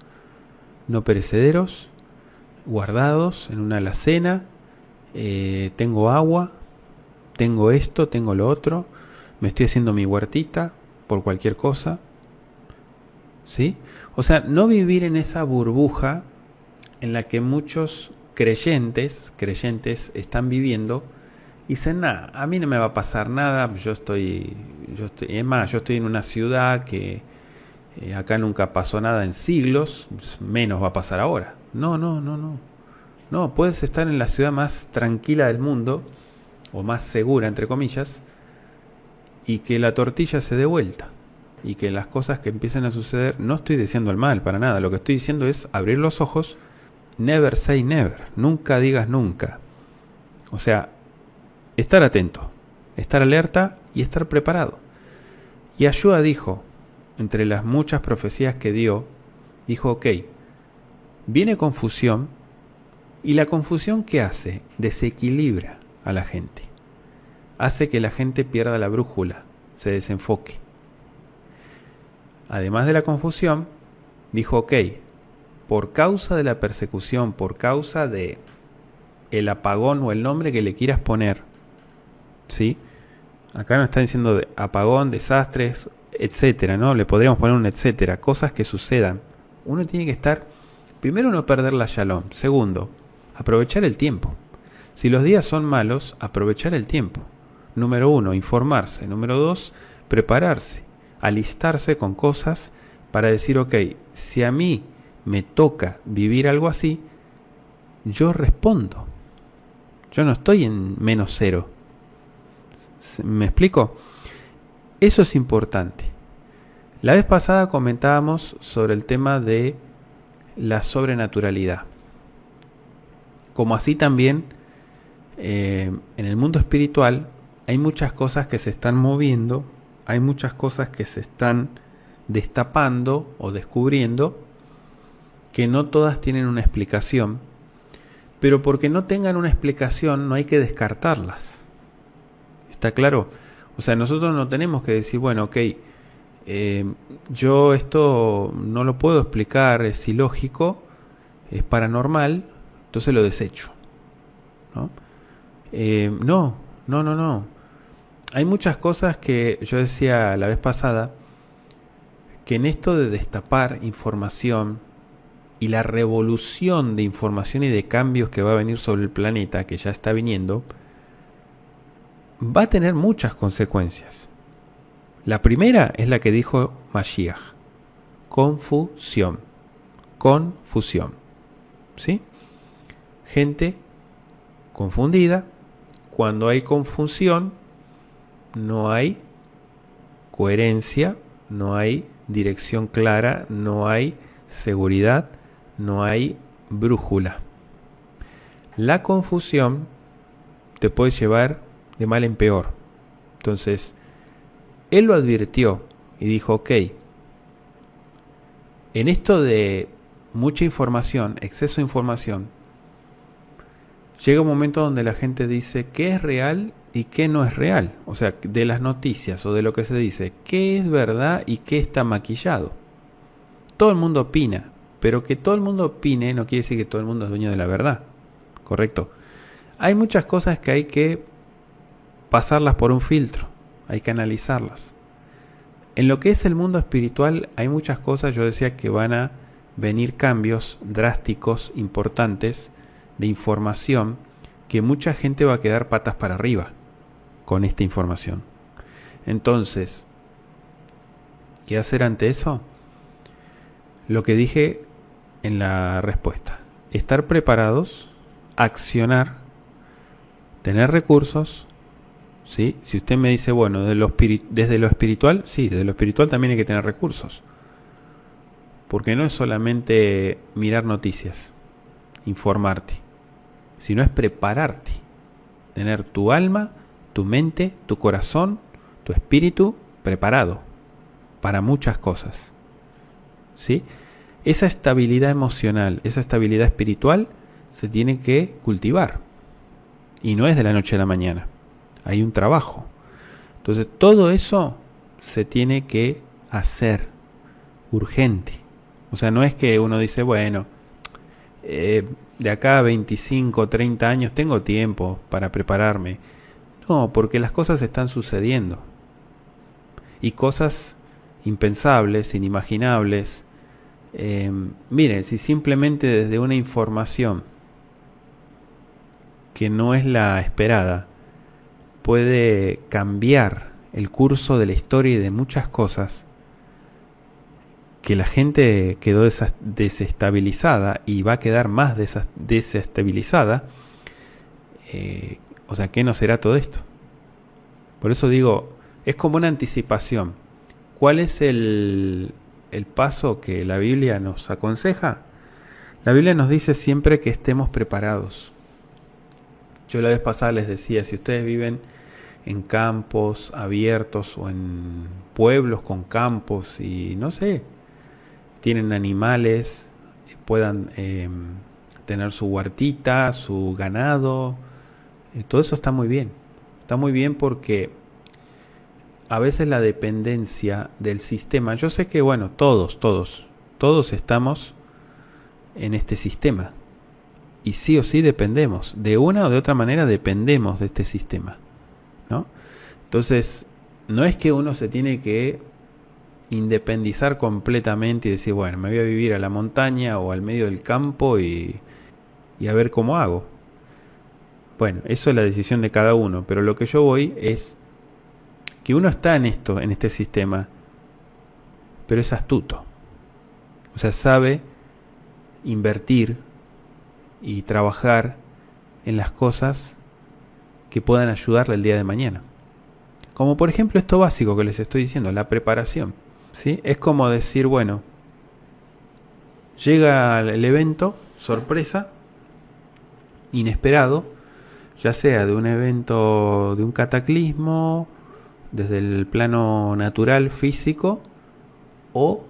no perecederos, guardados en una alacena. Tengo agua, tengo esto, tengo lo otro. Me estoy haciendo mi huertita por cualquier cosa. ¿Sí? O sea, no vivir en esa burbuja en la que muchos creyentes están viviendo y dicen, nada, a mí no me va a pasar nada, es más, yo estoy en una ciudad que acá nunca pasó nada en siglos, menos va a pasar ahora. No, puedes estar en la ciudad más tranquila del mundo, o más segura, entre comillas, y que la tortilla se dé vuelta. Y que las cosas que empiecen a suceder, no estoy diciendo el mal para nada, lo que estoy diciendo es abrir los ojos, never say never, nunca digas nunca. O sea, estar atento, estar alerta y estar preparado. Y Yahshua dijo, entre las muchas profecías que dio, dijo, ok, viene confusión, y la confusión ¿qué hace? Desequilibra a la gente. Hace que la gente pierda la brújula, se desenfoque. Además de la confusión, dijo, ok, por causa de la persecución, por causa de el apagón o el nombre que le quieras poner, ¿sí? Acá nos está diciendo de apagón, desastres, etcétera, ¿no? Le podríamos poner un etcétera, cosas que sucedan. Uno tiene que estar, primero, no perder la shalom. Segundo, aprovechar el tiempo. Si los días son malos, aprovechar el tiempo. Número 1, informarse. Número 2, prepararse, alistarse con cosas para decir, ok, si a mí me toca vivir algo así, yo respondo. Yo no estoy en -0. ¿Me explico? Eso es importante. La vez pasada comentábamos sobre el tema de la sobrenaturalidad. Como así también en el mundo espiritual hay muchas cosas que se están moviendo, hay muchas cosas que se están destapando o descubriendo, que no todas tienen una explicación, pero porque no tengan una explicación no hay que descartarlas. ¿Está claro? O sea, nosotros no tenemos que decir, bueno, ok, yo esto no lo puedo explicar, es ilógico, es paranormal, entonces lo desecho, ¿no? No. Hay muchas cosas que yo decía la vez pasada, que en esto de destapar información y la revolución de información y de cambios que va a venir sobre el planeta, que ya está viniendo, va a tener muchas consecuencias. La primera es la que dijo Mashiach: confusión. ¿Sí? Gente confundida. Cuando hay confusión, no hay coherencia, no hay dirección clara, no hay seguridad, no hay brújula. La confusión te puede llevar de mal en peor. Entonces, él lo advirtió y dijo, ok, en esto de mucha información, exceso de información, llega un momento donde la gente dice qué es real y qué no es real. O sea, de las noticias o de lo que se dice, qué es verdad y qué está maquillado. Todo el mundo opina, pero que todo el mundo opine no quiere decir que todo el mundo es dueño de la verdad. ¿Correcto? Hay muchas cosas que hay que pasarlas por un filtro, hay que analizarlas. En lo que es el mundo espiritual hay muchas cosas, yo decía, que van a venir cambios drásticos, importantes, de información, que mucha gente va a quedar patas para arriba con esta información. Entonces, ¿qué hacer ante eso? Lo que dije en la respuesta: estar preparados, accionar, tener recursos, ¿sí? Si usted me dice, bueno, desde lo espiritual, sí, desde lo espiritual también hay que tener recursos. Porque no es solamente mirar noticias, informarte, sino es prepararte, tener tu alma, tu mente, tu corazón, tu espíritu preparado para muchas cosas, ¿sí? Esa estabilidad emocional, esa estabilidad espiritual se tiene que cultivar, y no es de la noche a la mañana, hay un trabajo. Entonces todo eso se tiene que hacer urgente. O sea, no es que uno dice, bueno, de acá a 25, 30 años tengo tiempo para prepararme. No, porque las cosas están sucediendo. Y cosas impensables, inimaginables. Mire, si simplemente desde una información que no es la esperada puede cambiar el curso de la historia y de muchas cosas, que la gente quedó desestabilizada y va a quedar más desestabilizada, o sea, ¿qué no será todo esto? Por eso digo, es como una anticipación. ¿Cuál es el paso que la Biblia nos aconseja? La Biblia nos dice siempre que estemos preparados. Yo la vez pasada les decía, si ustedes viven en campos abiertos o en pueblos con campos y no sé, tienen animales, puedan tener su huertita, su ganado, todo eso está muy bien. Está muy bien porque a veces la dependencia del sistema, yo sé que bueno, todos estamos en este sistema y sí o sí dependemos, de una o de otra manera dependemos de este sistema, ¿no? Entonces, no es que uno se tiene que independizar completamente y decir, bueno, me voy a vivir a la montaña o al medio del campo y a ver cómo hago. Bueno, eso es la decisión de cada uno, pero lo que yo voy es que uno está en esto, en este sistema, pero es astuto. O sea, sabe invertir y trabajar en las cosas que puedan ayudarle el día de mañana. Como por ejemplo esto básico que les estoy diciendo, la preparación. ¿Sí? Es como decir, bueno, llega el evento, sorpresa, inesperado, ya sea de un evento, de un cataclismo, desde el plano natural, físico, o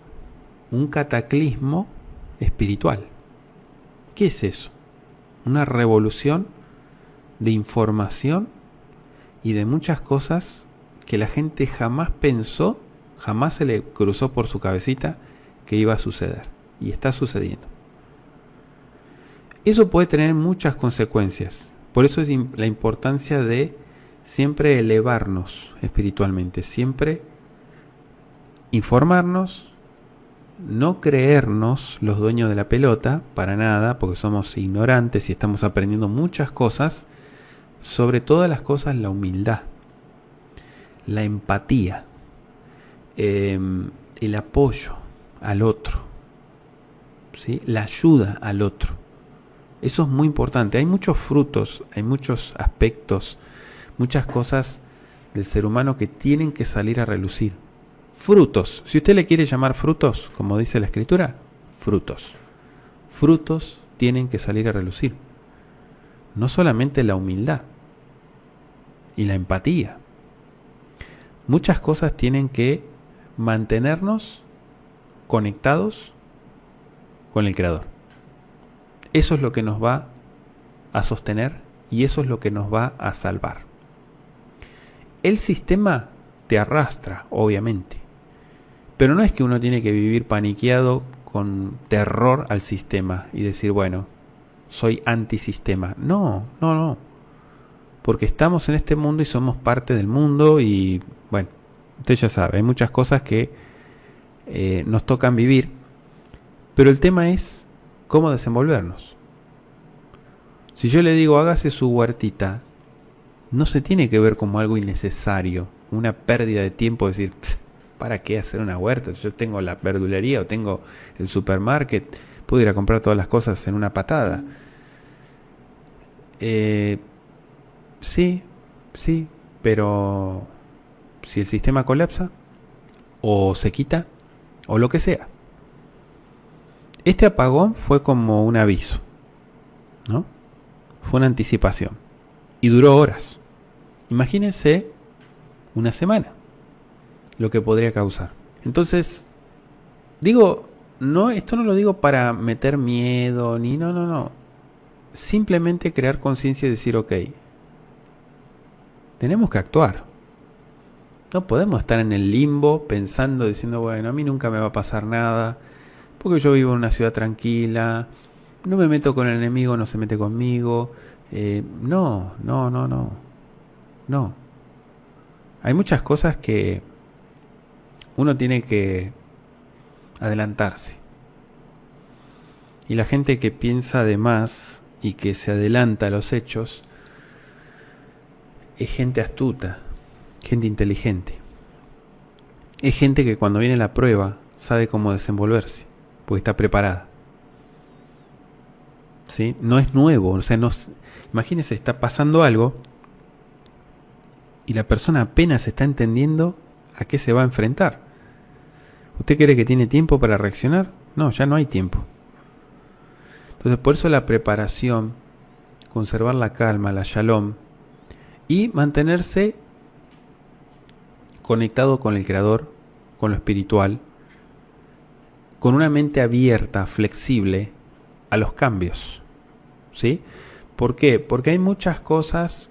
un cataclismo espiritual. ¿Qué es eso? Una revolución de información y de muchas cosas que la gente jamás pensó, jamás se le cruzó por su cabecita que iba a suceder. Y está sucediendo. Eso puede tener muchas consecuencias. Por eso es la importancia de siempre elevarnos espiritualmente, siempre informarnos, no creernos los dueños de la pelota, para nada, porque somos ignorantes y estamos aprendiendo muchas cosas, sobre todas las cosas la humildad, la empatía, el apoyo al otro, ¿sí? La ayuda al otro. Eso es muy importante. Hay muchos frutos, hay muchos aspectos, muchas cosas del ser humano que tienen que salir a relucir. Frutos, si usted le quiere llamar frutos, como dice la escritura, frutos. Frutos tienen que salir a relucir. No solamente la humildad y la empatía. Muchas cosas tienen que mantenernos conectados con el Creador. Eso es lo que nos va a sostener y eso es lo que nos va a salvar. El sistema te arrastra, obviamente. Pero no es que uno tiene que vivir paniqueado con terror al sistema y decir, bueno, soy antisistema. No. Porque estamos en este mundo y somos parte del mundo y, bueno, usted ya sabe, hay muchas cosas que nos tocan vivir. Pero el tema es cómo desenvolvernos. Si yo le digo, hágase su huertita, no se tiene que ver como algo innecesario, una pérdida de tiempo, decir, ¿para qué hacer una huerta? Yo tengo la verdulería o tengo el supermarket, puedo ir a comprar todas las cosas en una patada. Sí, pero si el sistema colapsa, o se quita, o lo que sea. Este apagón fue como un aviso, ¿no? Fue una anticipación. Y duró horas. Imagínense una semana lo que podría causar. Entonces, digo, no, esto no lo digo para meter miedo, ni no. Simplemente crear conciencia y decir, ok, tenemos que actuar. No podemos estar en el limbo pensando, diciendo, bueno, a mí nunca me va a pasar nada, porque yo vivo en una ciudad tranquila, no me meto con el enemigo, no se mete conmigo. No. Hay muchas cosas que uno tiene que adelantarse. Y la gente que piensa de más y que se adelanta a los hechos es gente astuta, gente inteligente. Es gente que cuando viene la prueba sabe cómo desenvolverse, porque está preparada. ¿Sí? No es nuevo, o sea, imagínese, está pasando algo y la persona apenas está entendiendo a qué se va a enfrentar. ¿Usted cree que tiene tiempo para reaccionar? No, ya no hay tiempo. Entonces, por eso la preparación conservar la calma, la shalom, y mantenerse conectado con el Creador, con lo espiritual, con una mente abierta, flexible a los cambios. ¿Sí? ¿Por qué? Porque hay muchas cosas,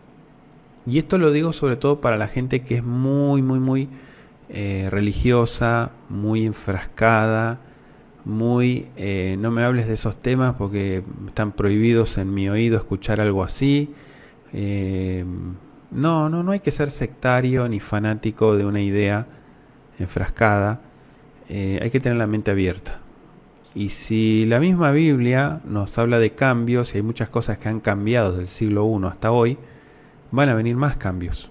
y esto lo digo sobre todo para la gente que es muy religiosa, muy enfrascada, muy no me hables de esos temas porque están prohibidos en mi oído escuchar algo así. No hay que ser sectario ni fanático de una idea enfrascada. Hay que tener la mente abierta. Y si la misma Biblia nos habla de cambios y hay muchas cosas que han cambiado del siglo I hasta hoy, van a venir más cambios.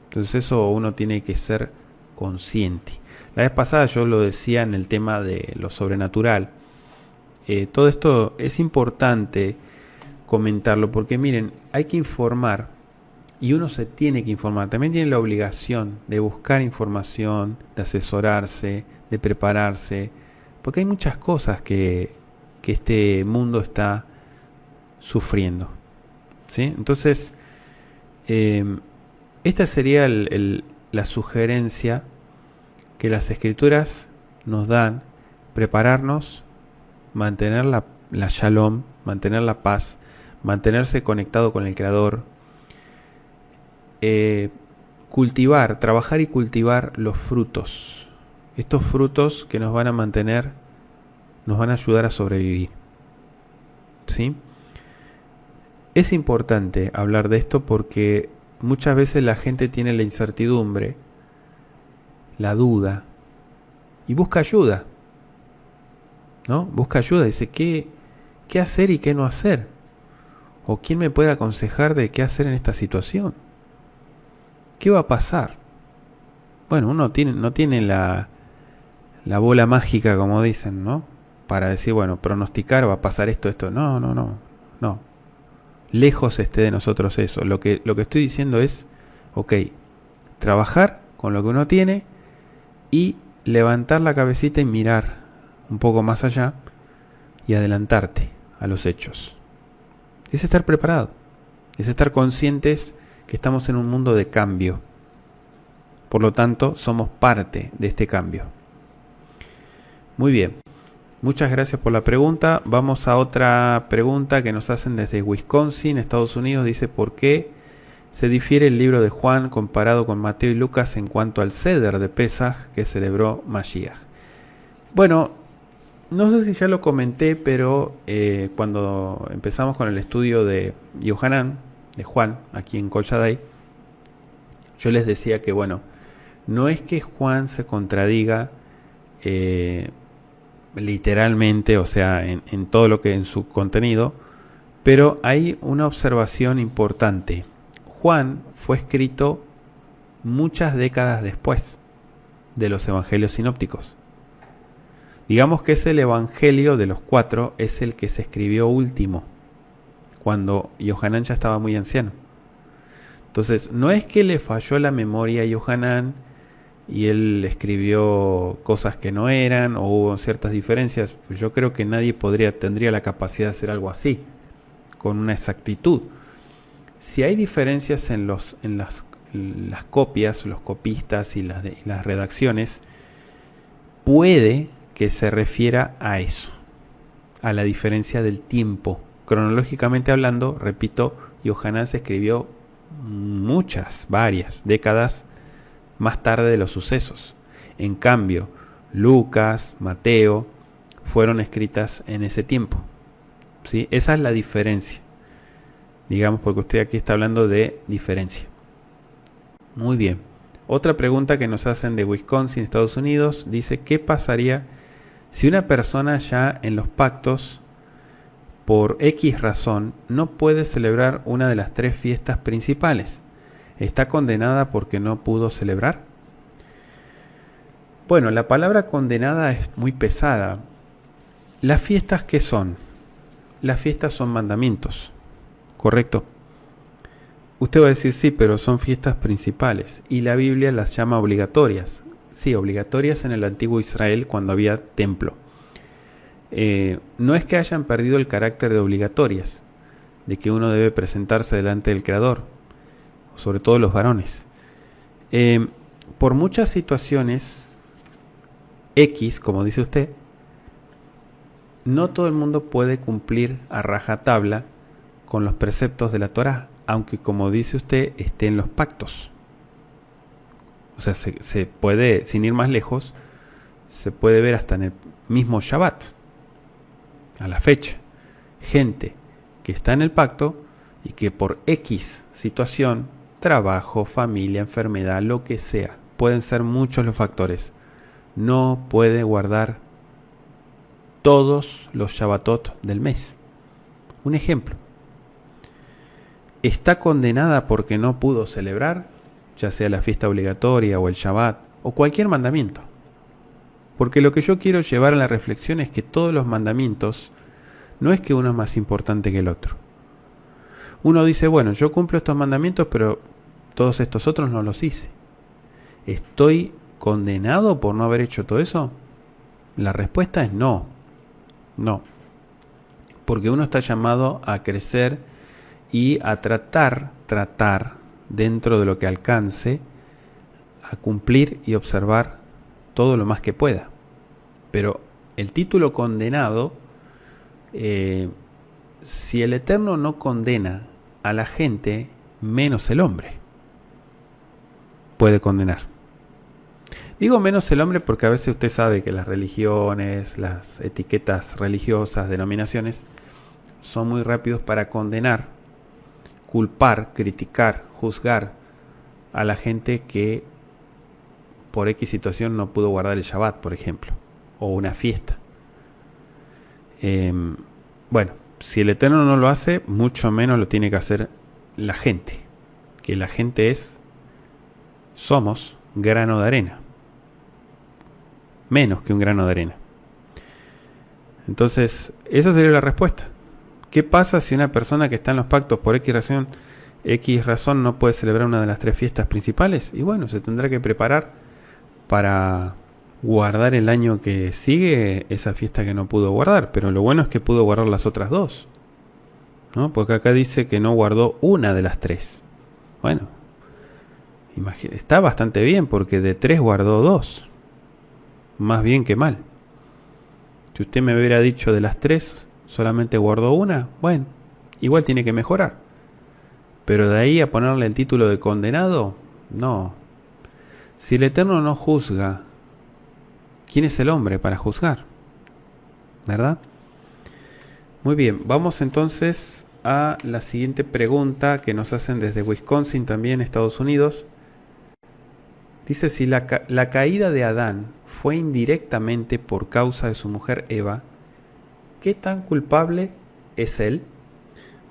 Entonces eso uno tiene que ser consciente. La vez pasada yo lo decía en el tema de lo sobrenatural. Todo esto es importante comentarlo porque miren, hay que informar y uno se tiene que informar. También tiene la obligación de buscar información, de asesorarse, de prepararse, porque hay muchas cosas que este mundo está sufriendo. ¿Sí? Entonces, esta sería la sugerencia que las escrituras nos dan: prepararnos, mantener la shalom, mantener la paz, mantenerse conectado con el Creador, cultivar, trabajar y cultivar los frutos. Estos frutos que nos van a mantener, nos van a ayudar a sobrevivir. ¿Sí? Es importante hablar de esto porque muchas veces la gente tiene la incertidumbre, la duda, y busca ayuda. ¿No? Busca ayuda, dice, ¿qué hacer y qué no hacer? ¿O quién me puede aconsejar de qué hacer en esta situación? ¿Qué va a pasar? Bueno, uno no tiene la bola mágica, como dicen, ¿no? Para decir, bueno, pronosticar, va a pasar esto. No. Lejos esté de nosotros eso. Lo que estoy diciendo es, ok, trabajar con lo que uno tiene y levantar la cabecita y mirar un poco más allá y adelantarte a los hechos. Es estar preparado, es estar conscientes que estamos en un mundo de cambio. Por lo tanto, somos parte de este cambio. Muy bien, muchas gracias por la pregunta. Vamos a otra pregunta que nos hacen desde Wisconsin, Estados Unidos. Dice, ¿por qué se difiere el libro de Juan comparado con Mateo y Lucas en cuanto al Seder de Pesaj que celebró Mashiach? Bueno, no sé si ya lo comenté, pero cuando empezamos con el estudio de Yohanan, de Juan, aquí en Kol Shaddai, yo les decía que, bueno, no es que Juan se contradiga literalmente, o sea, en todo lo que en su contenido, pero hay una observación importante. Juan fue escrito muchas décadas después de los evangelios sinópticos. Digamos que es el evangelio de los 4, es el que se escribió último, cuando Yohanan ya estaba muy anciano. Entonces, no es que le falló la memoria a Yohanan y él escribió cosas que no eran, o hubo ciertas diferencias. Pues yo creo que nadie tendría la capacidad de hacer algo así, con una exactitud. Si hay diferencias en las copias, los copistas y las redacciones, puede que se refiera a eso, a la diferencia del tiempo. Cronológicamente hablando, repito, Yohanan se escribió varias décadas más tarde de los sucesos. En cambio, Lucas, Mateo, fueron escritas en ese tiempo. ¿Sí? Esa es la diferencia. Digamos, porque usted aquí está hablando de diferencia. Muy bien. Otra pregunta que nos hacen de Wisconsin, Estados Unidos, dice, ¿qué pasaría si una persona ya en los pactos, por X razón, no puede celebrar una de las 3 fiestas principales? ¿Está condenada porque no pudo celebrar? Bueno, la palabra condenada es muy pesada. ¿Las fiestas qué son? Las fiestas son mandamientos, ¿correcto? Usted va a decir, sí, pero son fiestas principales. Y la Biblia las llama obligatorias. Sí, obligatorias en el antiguo Israel cuando había templo. No es que hayan perdido el carácter de obligatorias, de que uno debe presentarse delante del Creador, sobre todo los varones. Por muchas situaciones X, como dice usted, no todo el mundo puede cumplir a rajatabla con los preceptos de la Torá, aunque, como dice usted, esté en los pactos. O sea, se puede, sin ir más lejos, se puede ver hasta en el mismo Shabbat, a la fecha, gente que está en el pacto y que por X situación, trabajo, familia, enfermedad, lo que sea, pueden ser muchos los factores, no puede guardar todos los Shabbatot del mes. Un ejemplo, está condenada porque no pudo celebrar, ya sea la fiesta obligatoria o el Shabbat o cualquier mandamiento. Porque lo que yo quiero llevar a la reflexión es que todos los mandamientos no es que uno es más importante que el otro. Uno dice, bueno, yo cumplo estos mandamientos, pero todos estos otros no los hice. ¿Estoy condenado por no haber hecho todo eso? La respuesta es no. No. Porque uno está llamado a crecer y a tratar dentro de lo que alcance, a cumplir y observar todo lo más que pueda. Pero el título condenado, si el Eterno no condena a la gente, menos el hombre puede condenar. Digo menos el hombre porque a veces usted sabe que las religiones, las etiquetas religiosas, denominaciones, son muy rápidos para condenar, culpar, criticar, juzgar a la gente que por X situación no pudo guardar el Shabbat, por ejemplo, o una fiesta. Bueno, si el Eterno no lo hace, mucho menos lo tiene que hacer la gente, que la gente somos grano de arena, menos que un grano de arena. Entonces, esa sería la respuesta. ¿Qué pasa si una persona que está en los pactos por X razón no puede celebrar una de las 3 fiestas principales? Y bueno, se tendrá que preparar para guardar el año que sigue esa fiesta que no pudo guardar. Pero lo bueno es que pudo guardar las otras 2, ¿no? Porque acá dice que no guardó una de las 3. Bueno, está bastante bien porque de 3 guardó 2. Más bien que mal. Si usted me hubiera dicho de las 3 solamente guardó una, bueno, igual tiene que mejorar. Pero de ahí a ponerle el título de condenado, no. Si el Eterno no juzga, ¿quién es el hombre para juzgar? ¿Verdad? Muy bien, vamos entonces a la siguiente pregunta que nos hacen desde Wisconsin, también Estados Unidos. Dice, si la caída de Adán fue indirectamente por causa de su mujer Eva, ¿qué tan culpable es él?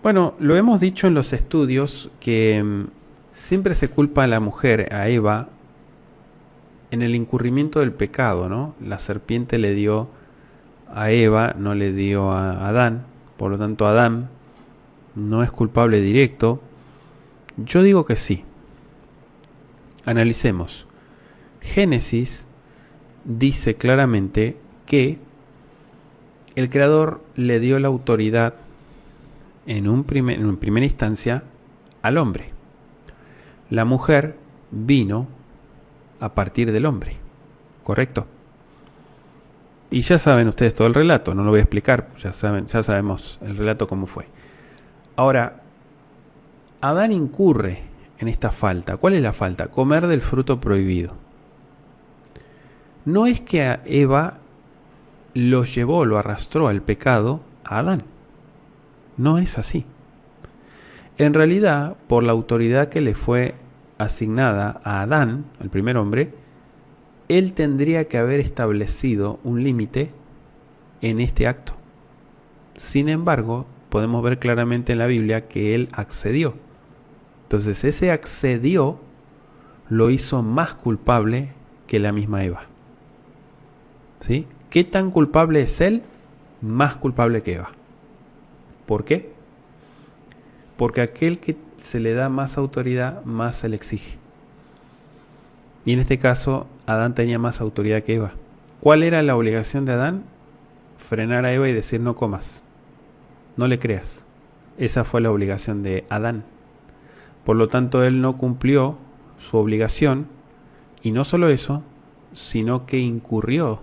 Bueno, lo hemos dicho en los estudios que siempre se culpa a la mujer, a Eva, en el incurrimiento del pecado, ¿no? La serpiente le dio a Eva, no le dio a Adán, por lo tanto Adán no es culpable directo. Yo digo que sí. Analicemos. Génesis dice claramente que el Creador le dio la autoridad en primera instancia al hombre. La mujer vino a partir del hombre, ¿correcto? Y ya saben ustedes todo el relato, no lo voy a explicar, ya sabemos el relato cómo fue. Ahora, Adán incurre en esta falta. ¿Cuál es la falta? Comer del fruto prohibido. No es que a Eva lo arrastró al pecado a Adán. No es así. En realidad, por la autoridad que le fue asignada a Adán, el primer hombre, él tendría que haber establecido un límite en este acto. Sin embargo, podemos ver claramente en la Biblia que él accedió. Entonces, ese accedió lo hizo más culpable que la misma Eva. ¿Sí? ¿Qué tan culpable es él? Más culpable que Eva. ¿Por qué? Porque aquel que se le da más autoridad, más se le exige. Y en este caso, Adán tenía más autoridad que Eva. ¿Cuál era la obligación de Adán? Frenar a Eva y decir no comas. No le creas. esa fue la obligación de Adán. Por lo tanto, él no cumplió su obligación, y no solo eso, sino que incurrió,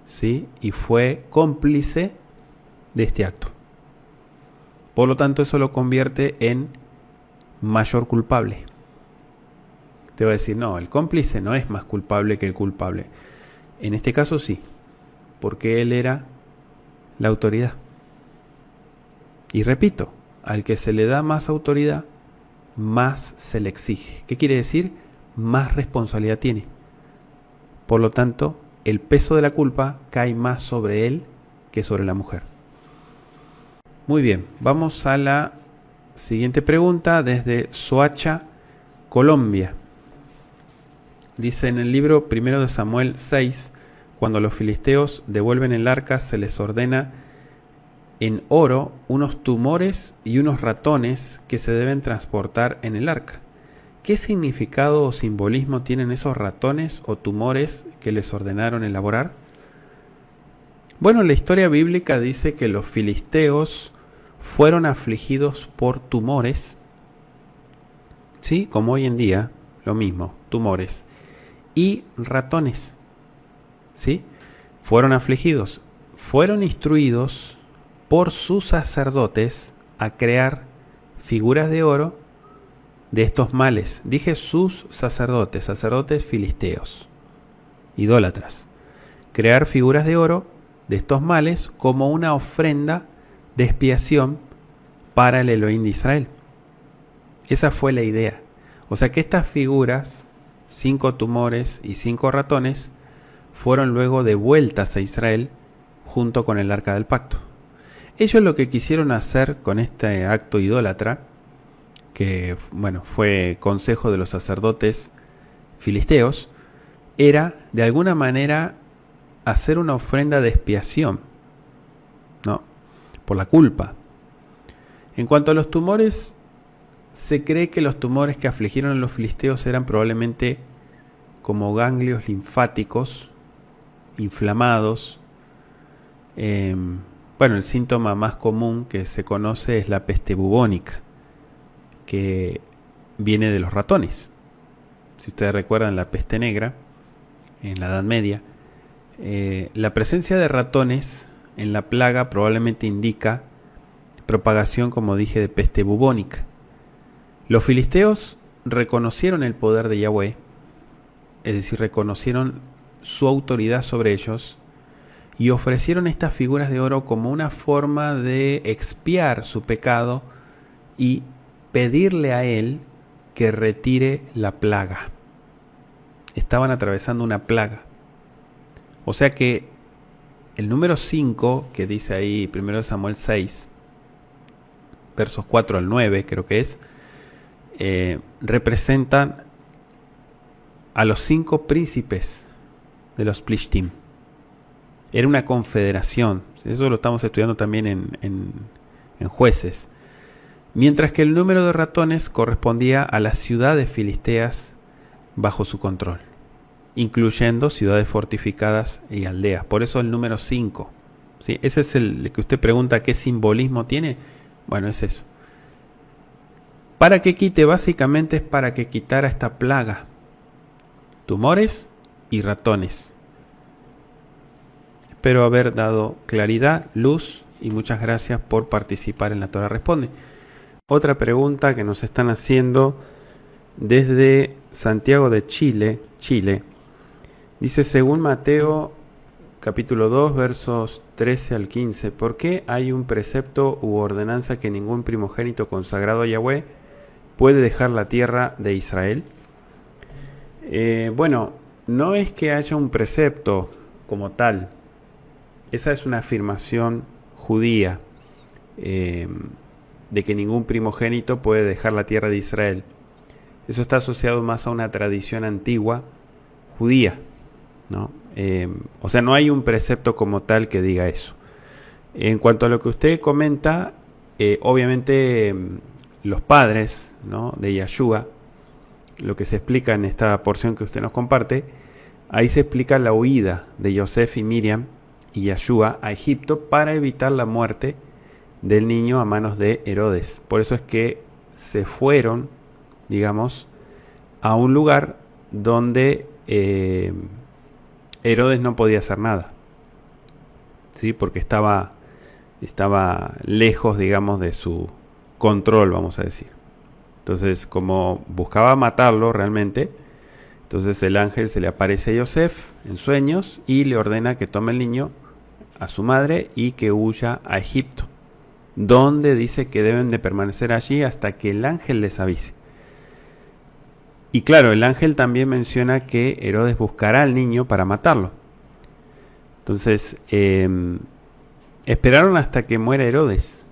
¿sí? Y fue cómplice de este acto. Por lo tanto, eso lo convierte en mayor culpable. Te va a decir, no, el cómplice no es más culpable que el culpable. En este caso sí, porque él era la autoridad. Y repito, al que se le da más autoridad, más se le exige. ¿Qué quiere decir? Más responsabilidad tiene. Por lo tanto, el peso de la culpa cae más sobre él que sobre la mujer. Muy bien, vamos a la siguiente pregunta desde Soacha, Colombia. Dice en el libro 1 de Samuel 6, cuando los filisteos devuelven el arca, se les ordena en oro unos tumores y unos ratones que se deben transportar en el arca. ¿Qué significado o simbolismo tienen esos ratones o tumores que les ordenaron elaborar? Bueno, la historia bíblica dice que los filisteos fueron afligidos por tumores, ¿sí? Como hoy en día, lo mismo, tumores, y ratones, ¿sí? Fueron afligidos, fueron instruidos por sus sacerdotes a crear figuras de oro de estos males. Dije sus sacerdotes, sacerdotes filisteos, idólatras. Crear figuras de oro de estos males como una ofrenda de expiación para el Elohim de Israel. Esa fue la idea. O sea que estas figuras, 5 tumores y 5 ratones, fueron luego devueltas a Israel junto con el Arca del Pacto. Ellos lo que quisieron hacer con este acto idólatra, que bueno, fue consejo de los sacerdotes filisteos, era de alguna manera hacer una ofrenda de expiación, ¿no? Por la culpa. En cuanto a los tumores, se cree que los tumores que afligieron a los filisteos eran probablemente como ganglios linfáticos inflamados. Bueno, el síntoma más común que se conoce es la peste bubónica, que viene de los ratones. Si ustedes recuerdan la peste negra en la Edad Media, la presencia de ratones en la plaga probablemente indica propagación, como dije, de peste bubónica. Los filisteos reconocieron el poder de Yahweh, es decir, reconocieron su autoridad sobre ellos y ofrecieron estas figuras de oro como una forma de expiar su pecado y pedirle a él que retire la plaga. Estaban atravesando una plaga. O sea que el número 5, que dice ahí 1 Samuel 6, versos 4 al 9, creo que es, representan a los 5 príncipes de los Plishtim. Era una confederación. Eso lo estamos estudiando también en Jueces. Mientras que el número de ratones correspondía a las ciudades filisteas bajo su control, incluyendo ciudades fortificadas y aldeas. Por eso el número 5. ¿Sí? Ese es el que usted pregunta qué simbolismo tiene. Bueno, es eso. Para que quite, básicamente es para que quitara esta plaga. Tumores y ratones. Espero haber dado claridad, luz, y muchas gracias por participar en La Torah Responde. Otra pregunta que nos están haciendo desde Santiago de Chile. Dice, según Mateo capítulo 2, versos 13 al 15, ¿por qué hay un precepto u ordenanza que ningún primogénito consagrado a Yahweh puede dejar la tierra de Israel? Bueno, no es que haya un precepto como tal. Esa es una afirmación judía, de que ningún primogénito puede dejar la tierra de Israel. Eso está asociado más a una tradición antigua judía, ¿no? O sea, no hay un precepto como tal que diga eso. En cuanto a lo que usted comenta, obviamente los padres, ¿no?, de Yahshua, lo que se explica en esta porción que usted nos comparte, ahí se explica la huida de Yosef y Miriam y Yahshua a Egipto para evitar la muerte del niño a manos de Herodes. Por eso es que se fueron, digamos, a un lugar donde Herodes no podía hacer nada, ¿sí? Porque estaba lejos, digamos, de su control, vamos a decir. Entonces, como buscaba matarlo realmente, entonces el ángel se le aparece a Yosef en sueños y le ordena que tome el niño, a su madre, y que huya a Egipto, donde dice que deben de permanecer allí hasta que el ángel les avise. Y claro, el ángel también menciona que Herodes buscará al niño para matarlo. Entonces, esperaron hasta que muera Herodes,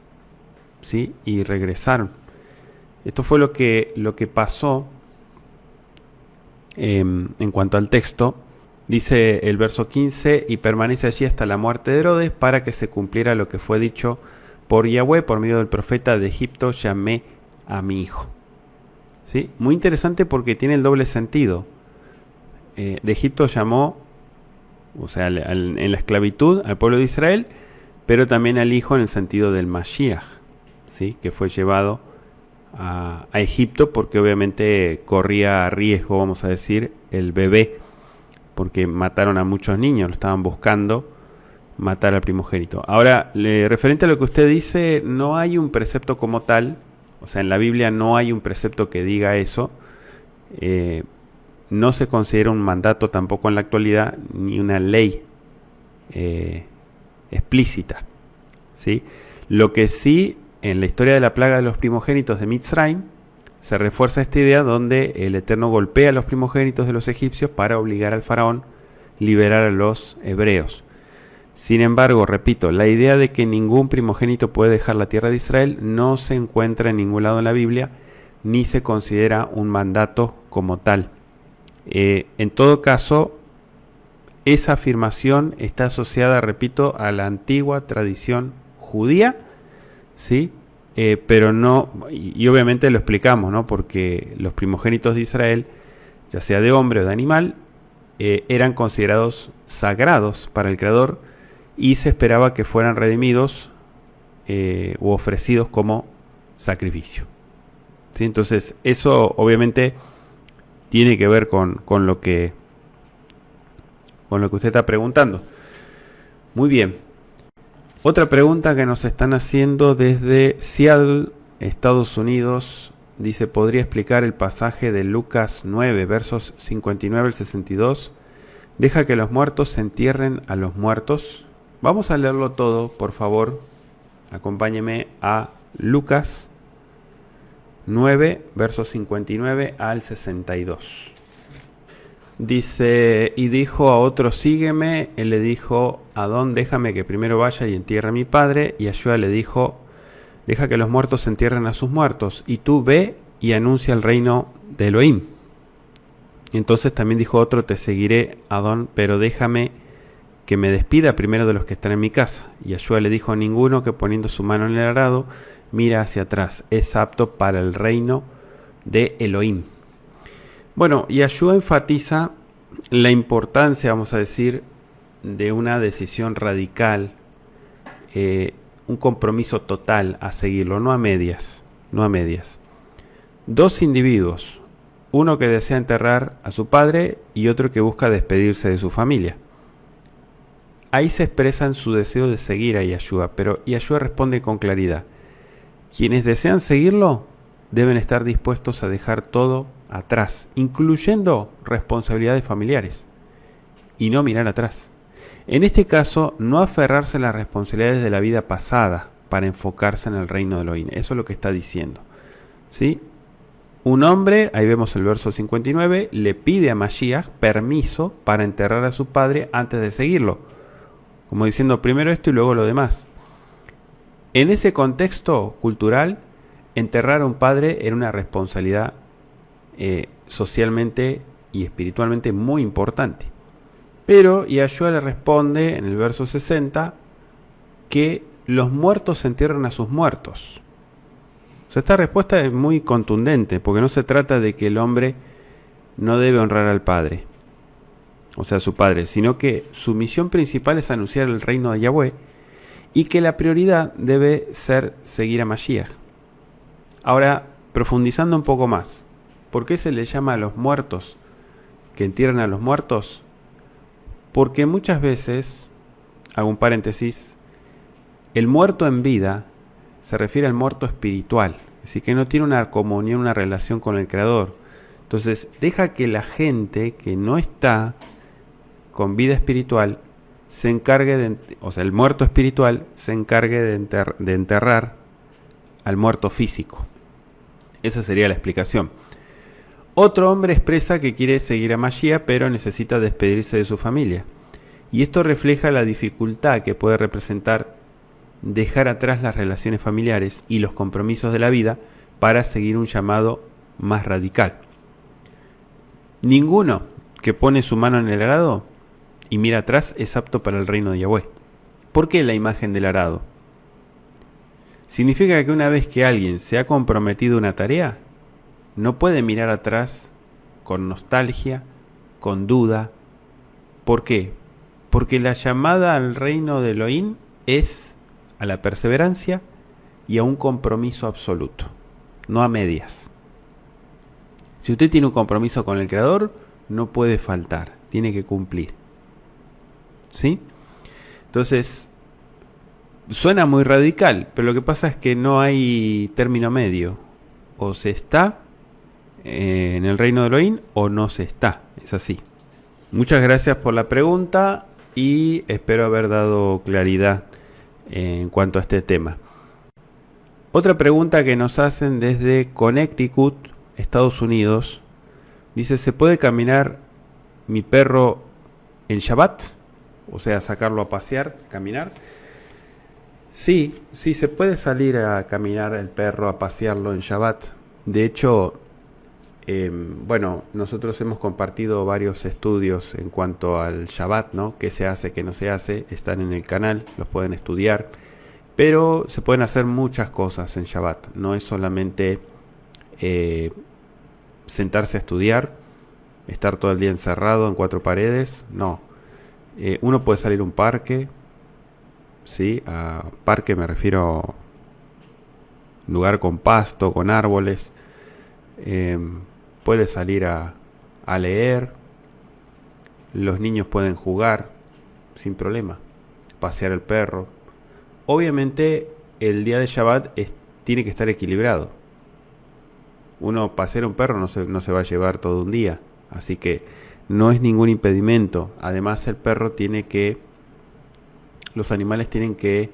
¿sí? Y regresaron. Esto fue lo que pasó en cuanto al texto. Dice el verso 15, y permanece allí hasta la muerte de Herodes, para que se cumpliera lo que fue dicho por Yahweh, por medio del profeta: de Egipto llamé a mi hijo. ¿Sí? Muy interesante porque tiene el doble sentido. De Egipto llamó, o sea, en la esclavitud al pueblo de Israel, pero también al hijo en el sentido del Mashiach, ¿sí? Que fue llevado a Egipto porque obviamente corría riesgo, vamos a decir, el bebé, porque mataron a muchos niños, lo estaban buscando matar al primogénito. Ahora, referente a lo que usted dice, no hay un precepto como tal, o sea, en la Biblia no hay un precepto que diga eso. No se considera un mandato tampoco en la actualidad, ni una ley explícita, ¿sí? Lo que sí, en la historia de la plaga de los primogénitos de Mitzrayim, se refuerza esta idea donde el Eterno golpea a los primogénitos de los egipcios para obligar al faraón a liberar a los hebreos. Sin embargo, repito, la idea de que ningún primogénito puede dejar la tierra de Israel no se encuentra en ningún lado en la Biblia, ni se considera un mandato como tal. En todo caso, esa afirmación está asociada, repito, a la antigua tradición judía, ¿sí? Pero no, y obviamente lo explicamos, ¿no? Porque los primogénitos de Israel, ya sea de hombre o de animal, eran considerados sagrados para el Creador, y se esperaba que fueran redimidos u ofrecidos como sacrificio, ¿sí? Entonces, eso obviamente tiene que ver con lo que usted está preguntando. Muy bien. Otra pregunta que nos están haciendo desde Seattle, Estados Unidos, dice: ¿podría explicar el pasaje de Lucas 9, versos 59 al 62? Deja que los muertos se entierren a los muertos. Vamos a leerlo todo, por favor. Acompáñeme a Lucas 9, versos 59 al 62. Dice: y dijo a otro: sígueme. Él le dijo: Adón, déjame que primero vaya y entierre a mi padre. Y Yahshua le dijo: deja que los muertos se entierren a sus muertos, y tú ve y anuncia el reino de Elohim. Entonces también dijo otro: te seguiré, Adón, pero déjame que me despida primero de los que están en mi casa. Y Yahshua le dijo: ninguno que poniendo su mano en el arado mira hacia atrás es apto para el reino de Elohim. Bueno, Yahshua enfatiza la importancia, vamos a decir, de una decisión radical, un compromiso total a seguirlo, no a medias, no a medias. Dos individuos, uno que desea enterrar a su padre y otro que busca despedirse de su familia. Ahí se expresan su deseo de seguir a Yahshua, pero Yahshua responde con claridad: quienes desean seguirlo deben estar dispuestos a dejar todo atrás, incluyendo responsabilidades familiares, y no mirar atrás. En este caso, no aferrarse a las responsabilidades de la vida pasada para enfocarse en el reino de Elohim. Eso es lo que está diciendo, ¿sí? Un hombre, ahí vemos el verso 59, le pide a Mashiach permiso para enterrar a su padre antes de seguirlo, como diciendo primero esto y luego lo demás. En ese contexto cultural, enterrar a un padre era una responsabilidad socialmente y espiritualmente muy importante. Pero Yahshua le responde en el verso 60 que los muertos se entierran a sus muertos. O sea, esta respuesta es muy contundente, porque no se trata de que el hombre no debe honrar al padre, o sea, a su padre, sino que su misión principal es anunciar el reino de Yahweh, y que la prioridad debe ser seguir a Mashiach. Ahora, profundizando un poco más, ¿por qué se le llama a los muertos que entierran a los muertos? Porque muchas veces, hago un paréntesis, el muerto en vida se refiere al muerto espiritual, es decir, que no tiene una comunión, una relación con el Creador. Entonces, deja que la gente que no está con vida espiritual se encargue o sea, el muerto espiritual se encargue de enterrar al muerto físico. Esa sería la explicación. Otro hombre expresa que quiere seguir a Mashiach, pero necesita despedirse de su familia. Y esto refleja la dificultad que puede representar dejar atrás las relaciones familiares y los compromisos de la vida para seguir un llamado más radical. Ninguno que pone su mano en el arado y mira atrás es apto para el reino de Yahweh. ¿Por qué la imagen del arado? Significa que una vez que alguien se ha comprometido a una tarea, no puede mirar atrás con nostalgia, con duda. ¿Por qué? Porque la llamada al reino de Elohim es a la perseverancia y a un compromiso absoluto, no a medias. Si usted tiene un compromiso con el Creador, no puede faltar, tiene que cumplir. ¿Sí? Entonces, suena muy radical, pero lo que pasa es que no hay término medio. O se está en el reino de Elohim o no se está. Es así. Muchas gracias por la pregunta y espero haber dado claridad en cuanto a este tema. Otra pregunta que nos hacen desde Connecticut, Estados Unidos, dice: ¿se puede caminar mi perro en Shabbat? O sea, sacarlo a pasear, caminar. Sí, se puede salir a caminar el perro, a pasearlo en Shabbat. De hecho, nosotros hemos compartido varios estudios en cuanto al Shabbat, ¿no? ¿Qué se hace, qué no se hace? Están en el canal, los pueden estudiar. Pero se pueden hacer muchas cosas en Shabbat. No es solamente sentarse a estudiar, estar todo el día encerrado en cuatro paredes. No. Uno puede salir a un parque. ¿Sí? A parque me refiero a un lugar con pasto, con árboles. Puede salir a leer. Los niños pueden jugar sin problema. Pasear el perro. Obviamente el día de Shabbat tiene que estar equilibrado. Uno pasear un perro no se va a llevar todo un día. Así que no es ningún impedimento. Además los animales tienen que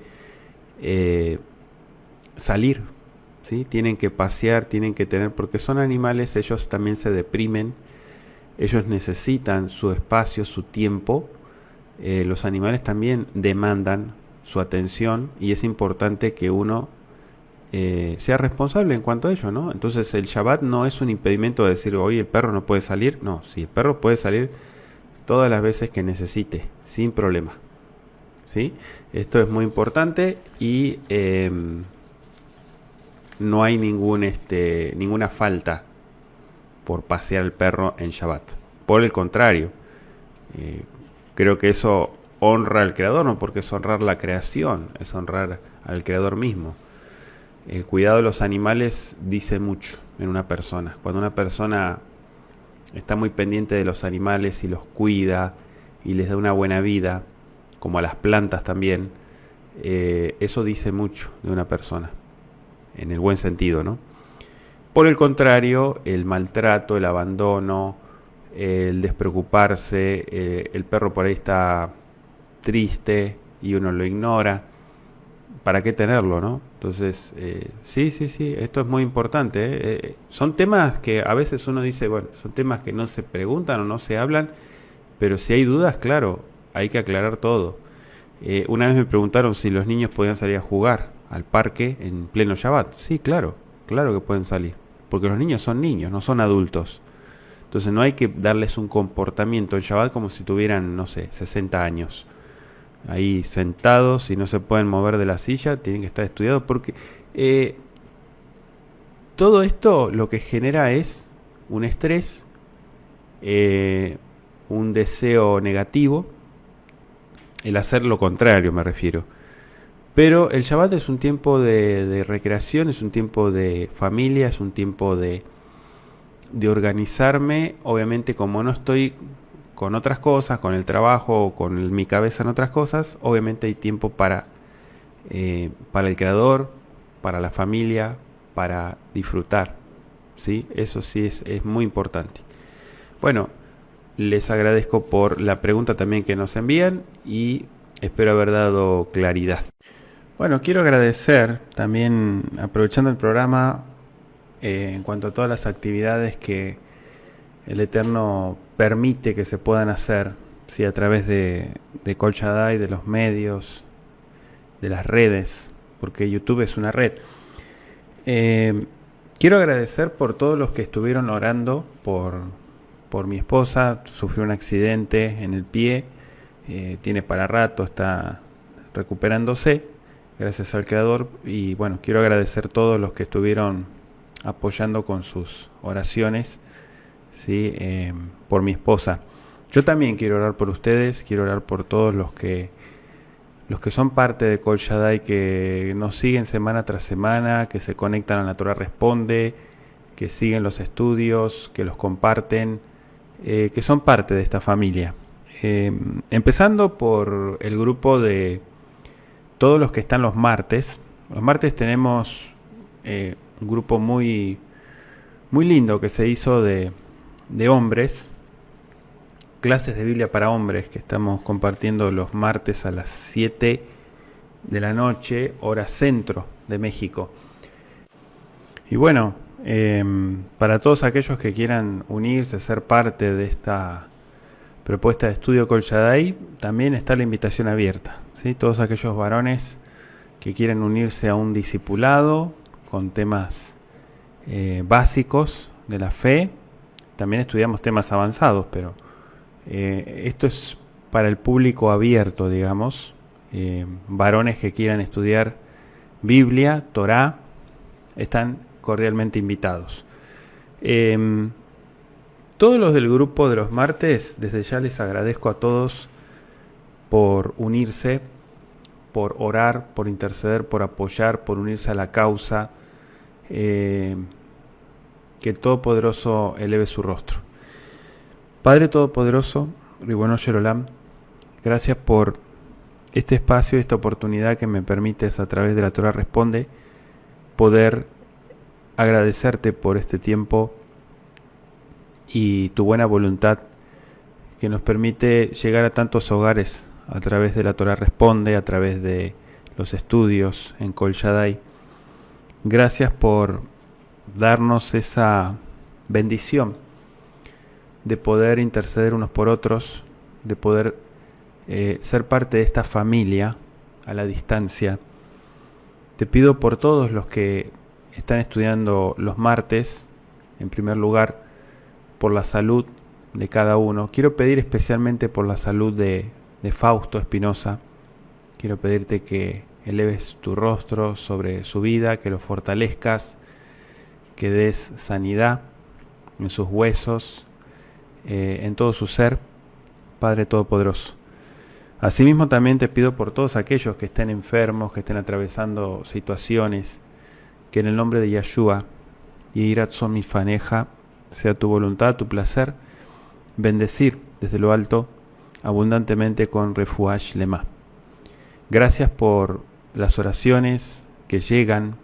salir, ¿sí? Tienen que pasear, tienen que porque son animales, ellos también se deprimen, ellos necesitan su espacio, su tiempo. Los animales también demandan su atención y es importante que uno sea responsable en cuanto a ello, ¿no? Entonces el Shabbat no es un impedimento de decir, oye, el perro no puede salir. No, si el perro puede salir todas las veces que necesite, sin problema. ¿Sí? Esto es muy importante y no hay ninguna falta por pasear al perro en Shabbat. Por el contrario, creo que eso honra al Creador, no porque es honrar la creación, es honrar al Creador mismo. El cuidado de los animales dice mucho en una persona. Cuando una persona está muy pendiente de los animales y los cuida y les da una buena vida, como a las plantas también, eso dice mucho de una persona, en el buen sentido, ¿no? Por el contrario, el maltrato, el abandono, el despreocuparse, el perro por ahí está triste y uno lo ignora, ¿para qué tenerlo, no? Entonces, sí, esto es muy importante. Son temas que a veces uno dice, bueno, son temas que no se preguntan o no se hablan, pero si hay dudas, claro, hay que aclarar todo. Una vez me preguntaron si los niños podían salir a jugar al parque en pleno Shabbat. Sí, claro que pueden salir, porque los niños son niños, no son adultos. Entonces no hay que darles un comportamiento en Shabbat como si tuvieran, no sé, 60 años. Ahí sentados y no se pueden mover de la silla, tienen que estar estudiados, porque todo esto lo que genera es un estrés, un deseo negativo, el hacer lo contrario me refiero. Pero el Shabbat es un tiempo de recreación, es un tiempo de familia, es un tiempo de organizarme. Obviamente, como no estoy con otras cosas, con el trabajo o con mi cabeza en otras cosas, obviamente hay tiempo para el creador, para la familia, para disfrutar, ¿sí? Eso sí es muy importante. Bueno, les agradezco por la pregunta también que nos envían y espero haber dado claridad. Bueno, quiero agradecer también, aprovechando el programa, en cuanto a todas las actividades que el Eterno permite que se puedan hacer, ¿sí? A través de Kol Shaddai, de los medios, de las redes, porque YouTube es una red. Quiero agradecer por todos los que estuvieron orando por mi esposa. Sufrió un accidente en el pie, tiene para rato, está recuperándose, gracias al Creador. Y bueno, quiero agradecer a todos los que estuvieron apoyando con sus oraciones, ¿sí? Por mi esposa. Yo también quiero orar por ustedes, quiero orar por todos los que son parte de Kol Shaddai, que nos siguen semana tras semana, que se conectan a la Torah Responde, que siguen los estudios, que los comparten, que son parte de esta familia. Empezando por el grupo de todos los que están los martes. Los martes tenemos un grupo muy, muy lindo que se hizo de hombres, clases de Biblia para hombres, que estamos compartiendo los martes a las 7 de la noche, hora centro de México. Y bueno, para todos aquellos que quieran unirse, ser parte de esta propuesta de estudio Kol Shaddai, también está la invitación abierta, ¿sí? Todos aquellos varones que quieren unirse a un discipulado con temas básicos de la fe. También estudiamos temas avanzados, pero esto es para el público abierto, digamos. Varones que quieran estudiar Biblia, Torá, están cordialmente invitados. Todos los del grupo de los martes, desde ya les agradezco a todos por unirse, por orar, por interceder, por apoyar, por unirse a la causa. Que el Todopoderoso eleve su rostro. Padre Todopoderoso, Ribono Shel Olam, gracias por este espacio, esta oportunidad que me permites a través de la Torah Responde poder agradecerte por este tiempo y tu buena voluntad que nos permite llegar a tantos hogares a través de la Torah Responde, a través de los estudios en Kol Shaddai. Gracias por darnos esa bendición de poder interceder unos por otros, de poder ser parte de esta familia a la distancia. Te pido por todos los que están estudiando los martes, en primer lugar, por la salud de cada uno. Quiero pedir especialmente por la salud de Fausto Espinosa. Quiero pedirte que eleves tu rostro sobre su vida, que lo fortalezcas, que des sanidad en sus huesos, en todo su ser, Padre Todopoderoso. Asimismo también te pido por todos aquellos que estén enfermos, que estén atravesando situaciones, que en el nombre de Yeshua y Iratzon Mifaneja sea tu voluntad, tu placer, bendecir desde lo alto abundantemente con Refuash Lema. Gracias por las oraciones que llegan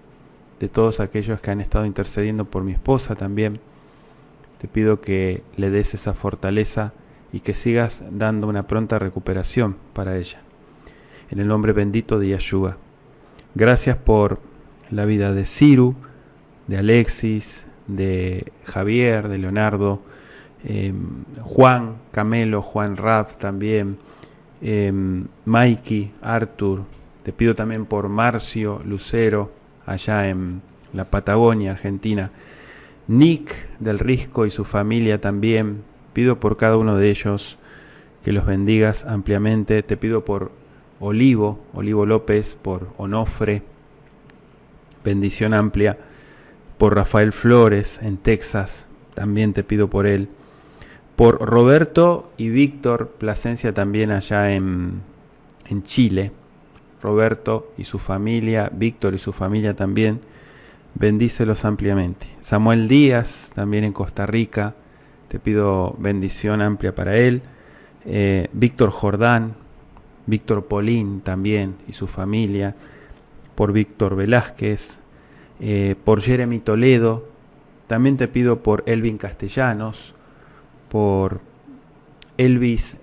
de todos aquellos que han estado intercediendo por mi esposa también. Te pido que le des esa fortaleza y que sigas dando una pronta recuperación para ella. En el nombre bendito de Yeshua. Gracias por la vida de Ciru, de Alexis, de Javier, de Leonardo, Juan Camelo, Juan Raf también, Mikey, Arthur. Te pido también por Marcio, Lucero, allá en la Patagonia, Argentina. Nick del Risco y su familia también. Pido por cada uno de ellos que los bendigas ampliamente. Te pido por Olivo López, por Onofre, bendición amplia. Por Rafael Flores en Texas, también te pido por él. Por Roberto y Víctor Plasencia también allá en Chile. Roberto y su familia, Víctor y su familia también, bendícelos ampliamente. Samuel Díaz, también en Costa Rica, te pido bendición amplia para él. Víctor Jordán, Víctor Polín también y su familia, por Víctor Velázquez, por Jeremy Toledo, también te pido por Elvin Castellanos, por Elvis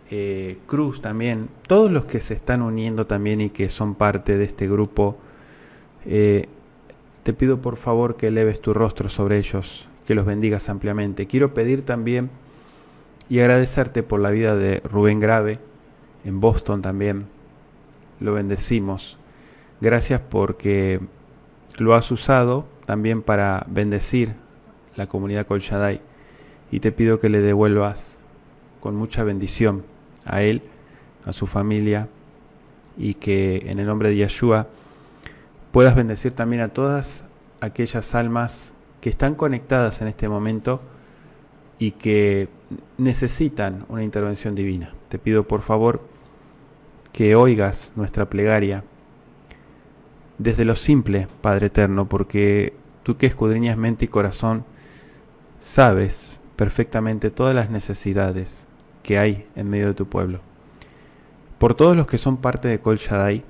Cruz también, todos los que se están uniendo también y que son parte de este grupo, te pido por favor que eleves tu rostro sobre ellos, que los bendigas ampliamente. Quiero pedir también y agradecerte por la vida de Rubén Grave, en Boston también, lo bendecimos. Gracias porque lo has usado también para bendecir la comunidad Kol Shaddai, y te pido que le devuelvas con mucha bendición a él, a su familia, y que en el nombre de Yeshua puedas bendecir también a todas aquellas almas que están conectadas en este momento y que necesitan una intervención divina. Te pido por favor que oigas nuestra plegaria desde lo simple, Padre Eterno, porque tú que escudriñas mente y corazón, sabes perfectamente todas las necesidades que hay en medio de tu pueblo. Por todos los que son parte de Kol Shaddai,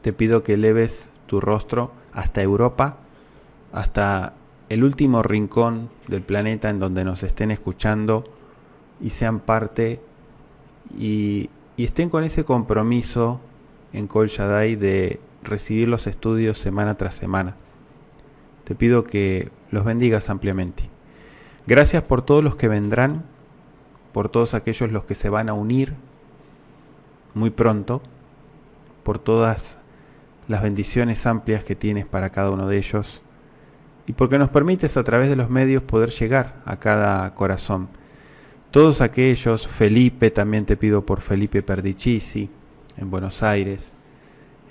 te pido que eleves tu rostro hasta Europa, hasta el último rincón del planeta en donde nos estén escuchando y sean parte y estén con ese compromiso en Kol Shaddai de recibir los estudios semana tras semana. Te pido que los bendigas ampliamente. Gracias por todos los que vendrán, por todos aquellos los que se van a unir muy pronto, por todas las bendiciones amplias que tienes para cada uno de ellos, y porque nos permites a través de los medios poder llegar a cada corazón. Todos aquellos, Felipe, también te pido por Felipe Perdicisi, en Buenos Aires,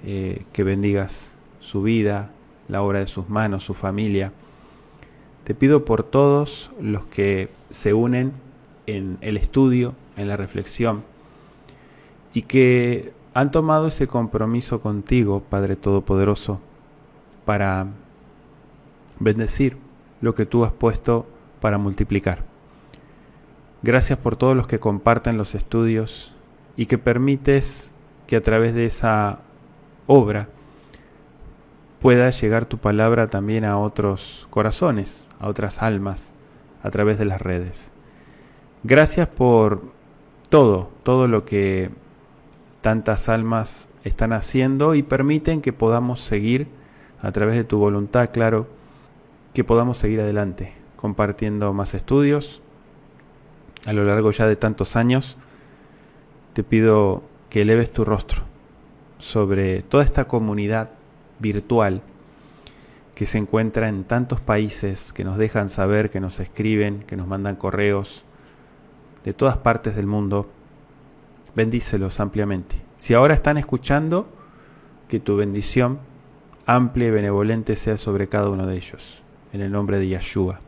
que bendigas su vida, la obra de sus manos, su familia. Te pido por todos los que se unen en el estudio, en la reflexión, y que han tomado ese compromiso contigo, Padre Todopoderoso, para bendecir lo que tú has puesto para multiplicar. Gracias por todos los que comparten los estudios y que permites que a través de esa obra pueda llegar tu palabra también a otros corazones, a otras almas, a través de las redes. Gracias por todo lo que tantas almas están haciendo y permiten que podamos seguir, a través de tu voluntad, claro, que podamos seguir adelante, compartiendo más estudios. A lo largo ya de tantos años, te pido que eleves tu rostro sobre toda esta comunidad virtual que se encuentra en tantos países, que nos dejan saber, que nos escriben, que nos mandan correos de todas partes del mundo. Bendícelos ampliamente. Si ahora están escuchando, que tu bendición amplia y benevolente sea sobre cada uno de ellos, en el nombre de Yeshua.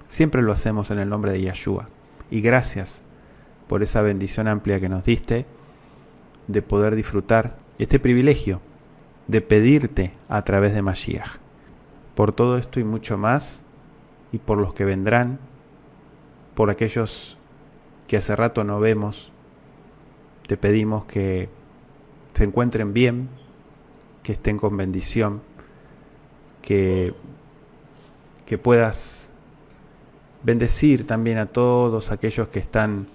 Siempre lo hacemos en el nombre de Yeshua. Y gracias por esa bendición amplia que nos diste de poder disfrutar este privilegio de pedirte a través de Mashiach. Por todo esto y mucho más, y por los que vendrán, por aquellos que hace rato no vemos, te pedimos que se encuentren bien, que estén con bendición, que puedas bendecir también a todos aquellos que están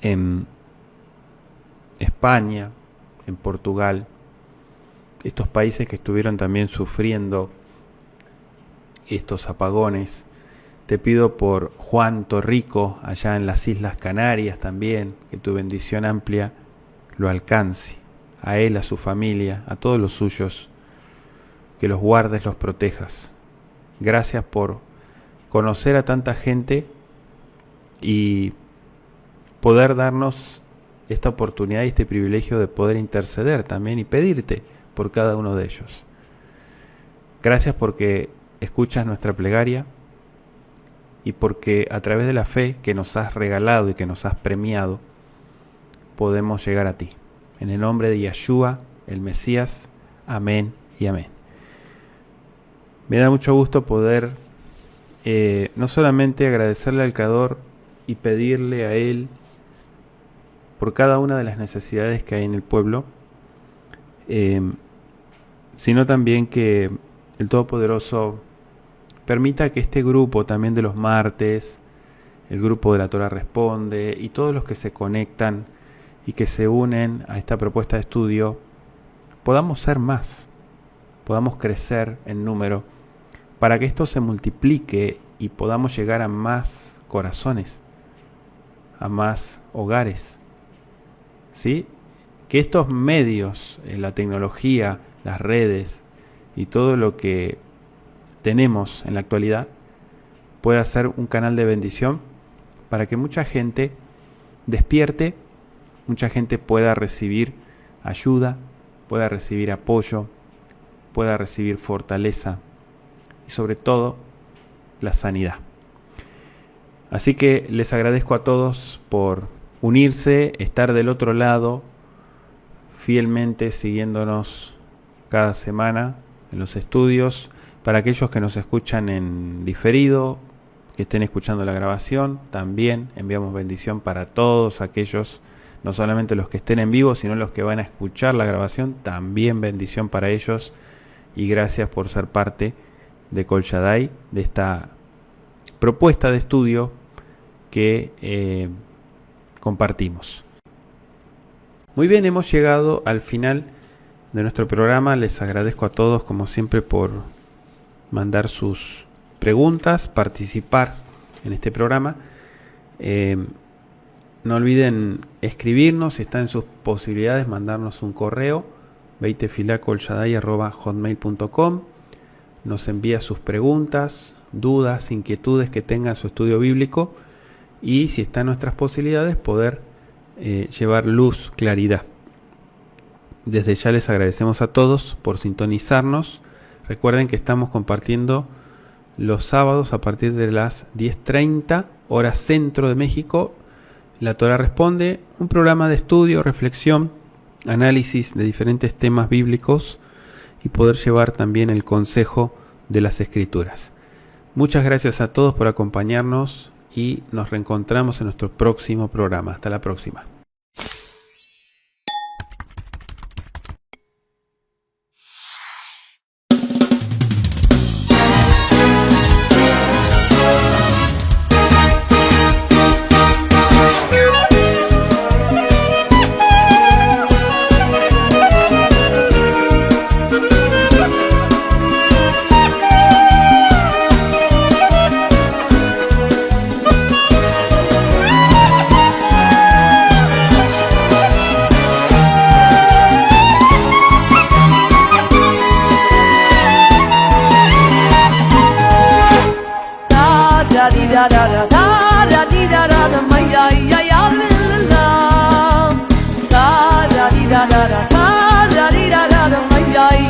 en España, en Portugal, estos países que estuvieron también sufriendo estos apagones. Te pido por Juan Torrico, allá en las Islas Canarias también, que tu bendición amplia lo alcance, a él, a su familia, a todos los suyos, que los guardes, los protejas. Gracias por conocer a tanta gente y poder darnos esta oportunidad y este privilegio de poder interceder también y pedirte por cada uno de ellos. Gracias porque escuchas nuestra plegaria y porque a través de la fe que nos has regalado y que nos has premiado, podemos llegar a ti. En el nombre de Yeshua, el Mesías. Amén y amén. Me da mucho gusto poder no solamente agradecerle al Creador y pedirle a Él por cada una de las necesidades que hay en el pueblo, sino también que el Todopoderoso permita que este grupo también de los martes, el grupo de la Torah Responde y todos los que se conectan y que se unen a esta propuesta de estudio, podamos ser más, podamos crecer en número, para que esto se multiplique y podamos llegar a más corazones, a más hogares, ¿sí? Que estos medios, la tecnología, las redes y todo lo que tenemos en la actualidad pueda ser un canal de bendición para que mucha gente despierte, mucha gente pueda recibir ayuda, pueda recibir apoyo, pueda recibir fortaleza y sobre todo la sanidad. Así que les agradezco a todos por unirse, estar del otro lado, fielmente siguiéndonos cada semana en los estudios. Para aquellos que nos escuchan en diferido, que estén escuchando la grabación, también enviamos bendición para todos aquellos, no solamente los que estén en vivo, sino los que van a escuchar la grabación, también bendición para ellos. Y gracias por ser parte de Kol Shaddai, de esta propuesta de estudio que compartimos. Muy bien, hemos llegado al final de nuestro programa. Les agradezco a todos, como siempre, por mandar sus preguntas, participar en este programa. No olviden escribirnos, si está en sus posibilidades, mandarnos un correo, beitefilacolshaddai@hotmail.com. Nos envía sus preguntas, dudas, inquietudes que tenga en su estudio bíblico y, si está en nuestras posibilidades, poder llevar luz, claridad. Desde ya les agradecemos a todos por sintonizarnos. Recuerden que estamos compartiendo los sábados a partir de las 10:30 hora centro de México. La Torah Responde, un programa de estudio, reflexión, análisis de diferentes temas bíblicos y poder llevar también el consejo de las Escrituras. Muchas gracias a todos por acompañarnos y nos reencontramos en nuestro próximo programa. Hasta la próxima. da da da da da da da da da da da da da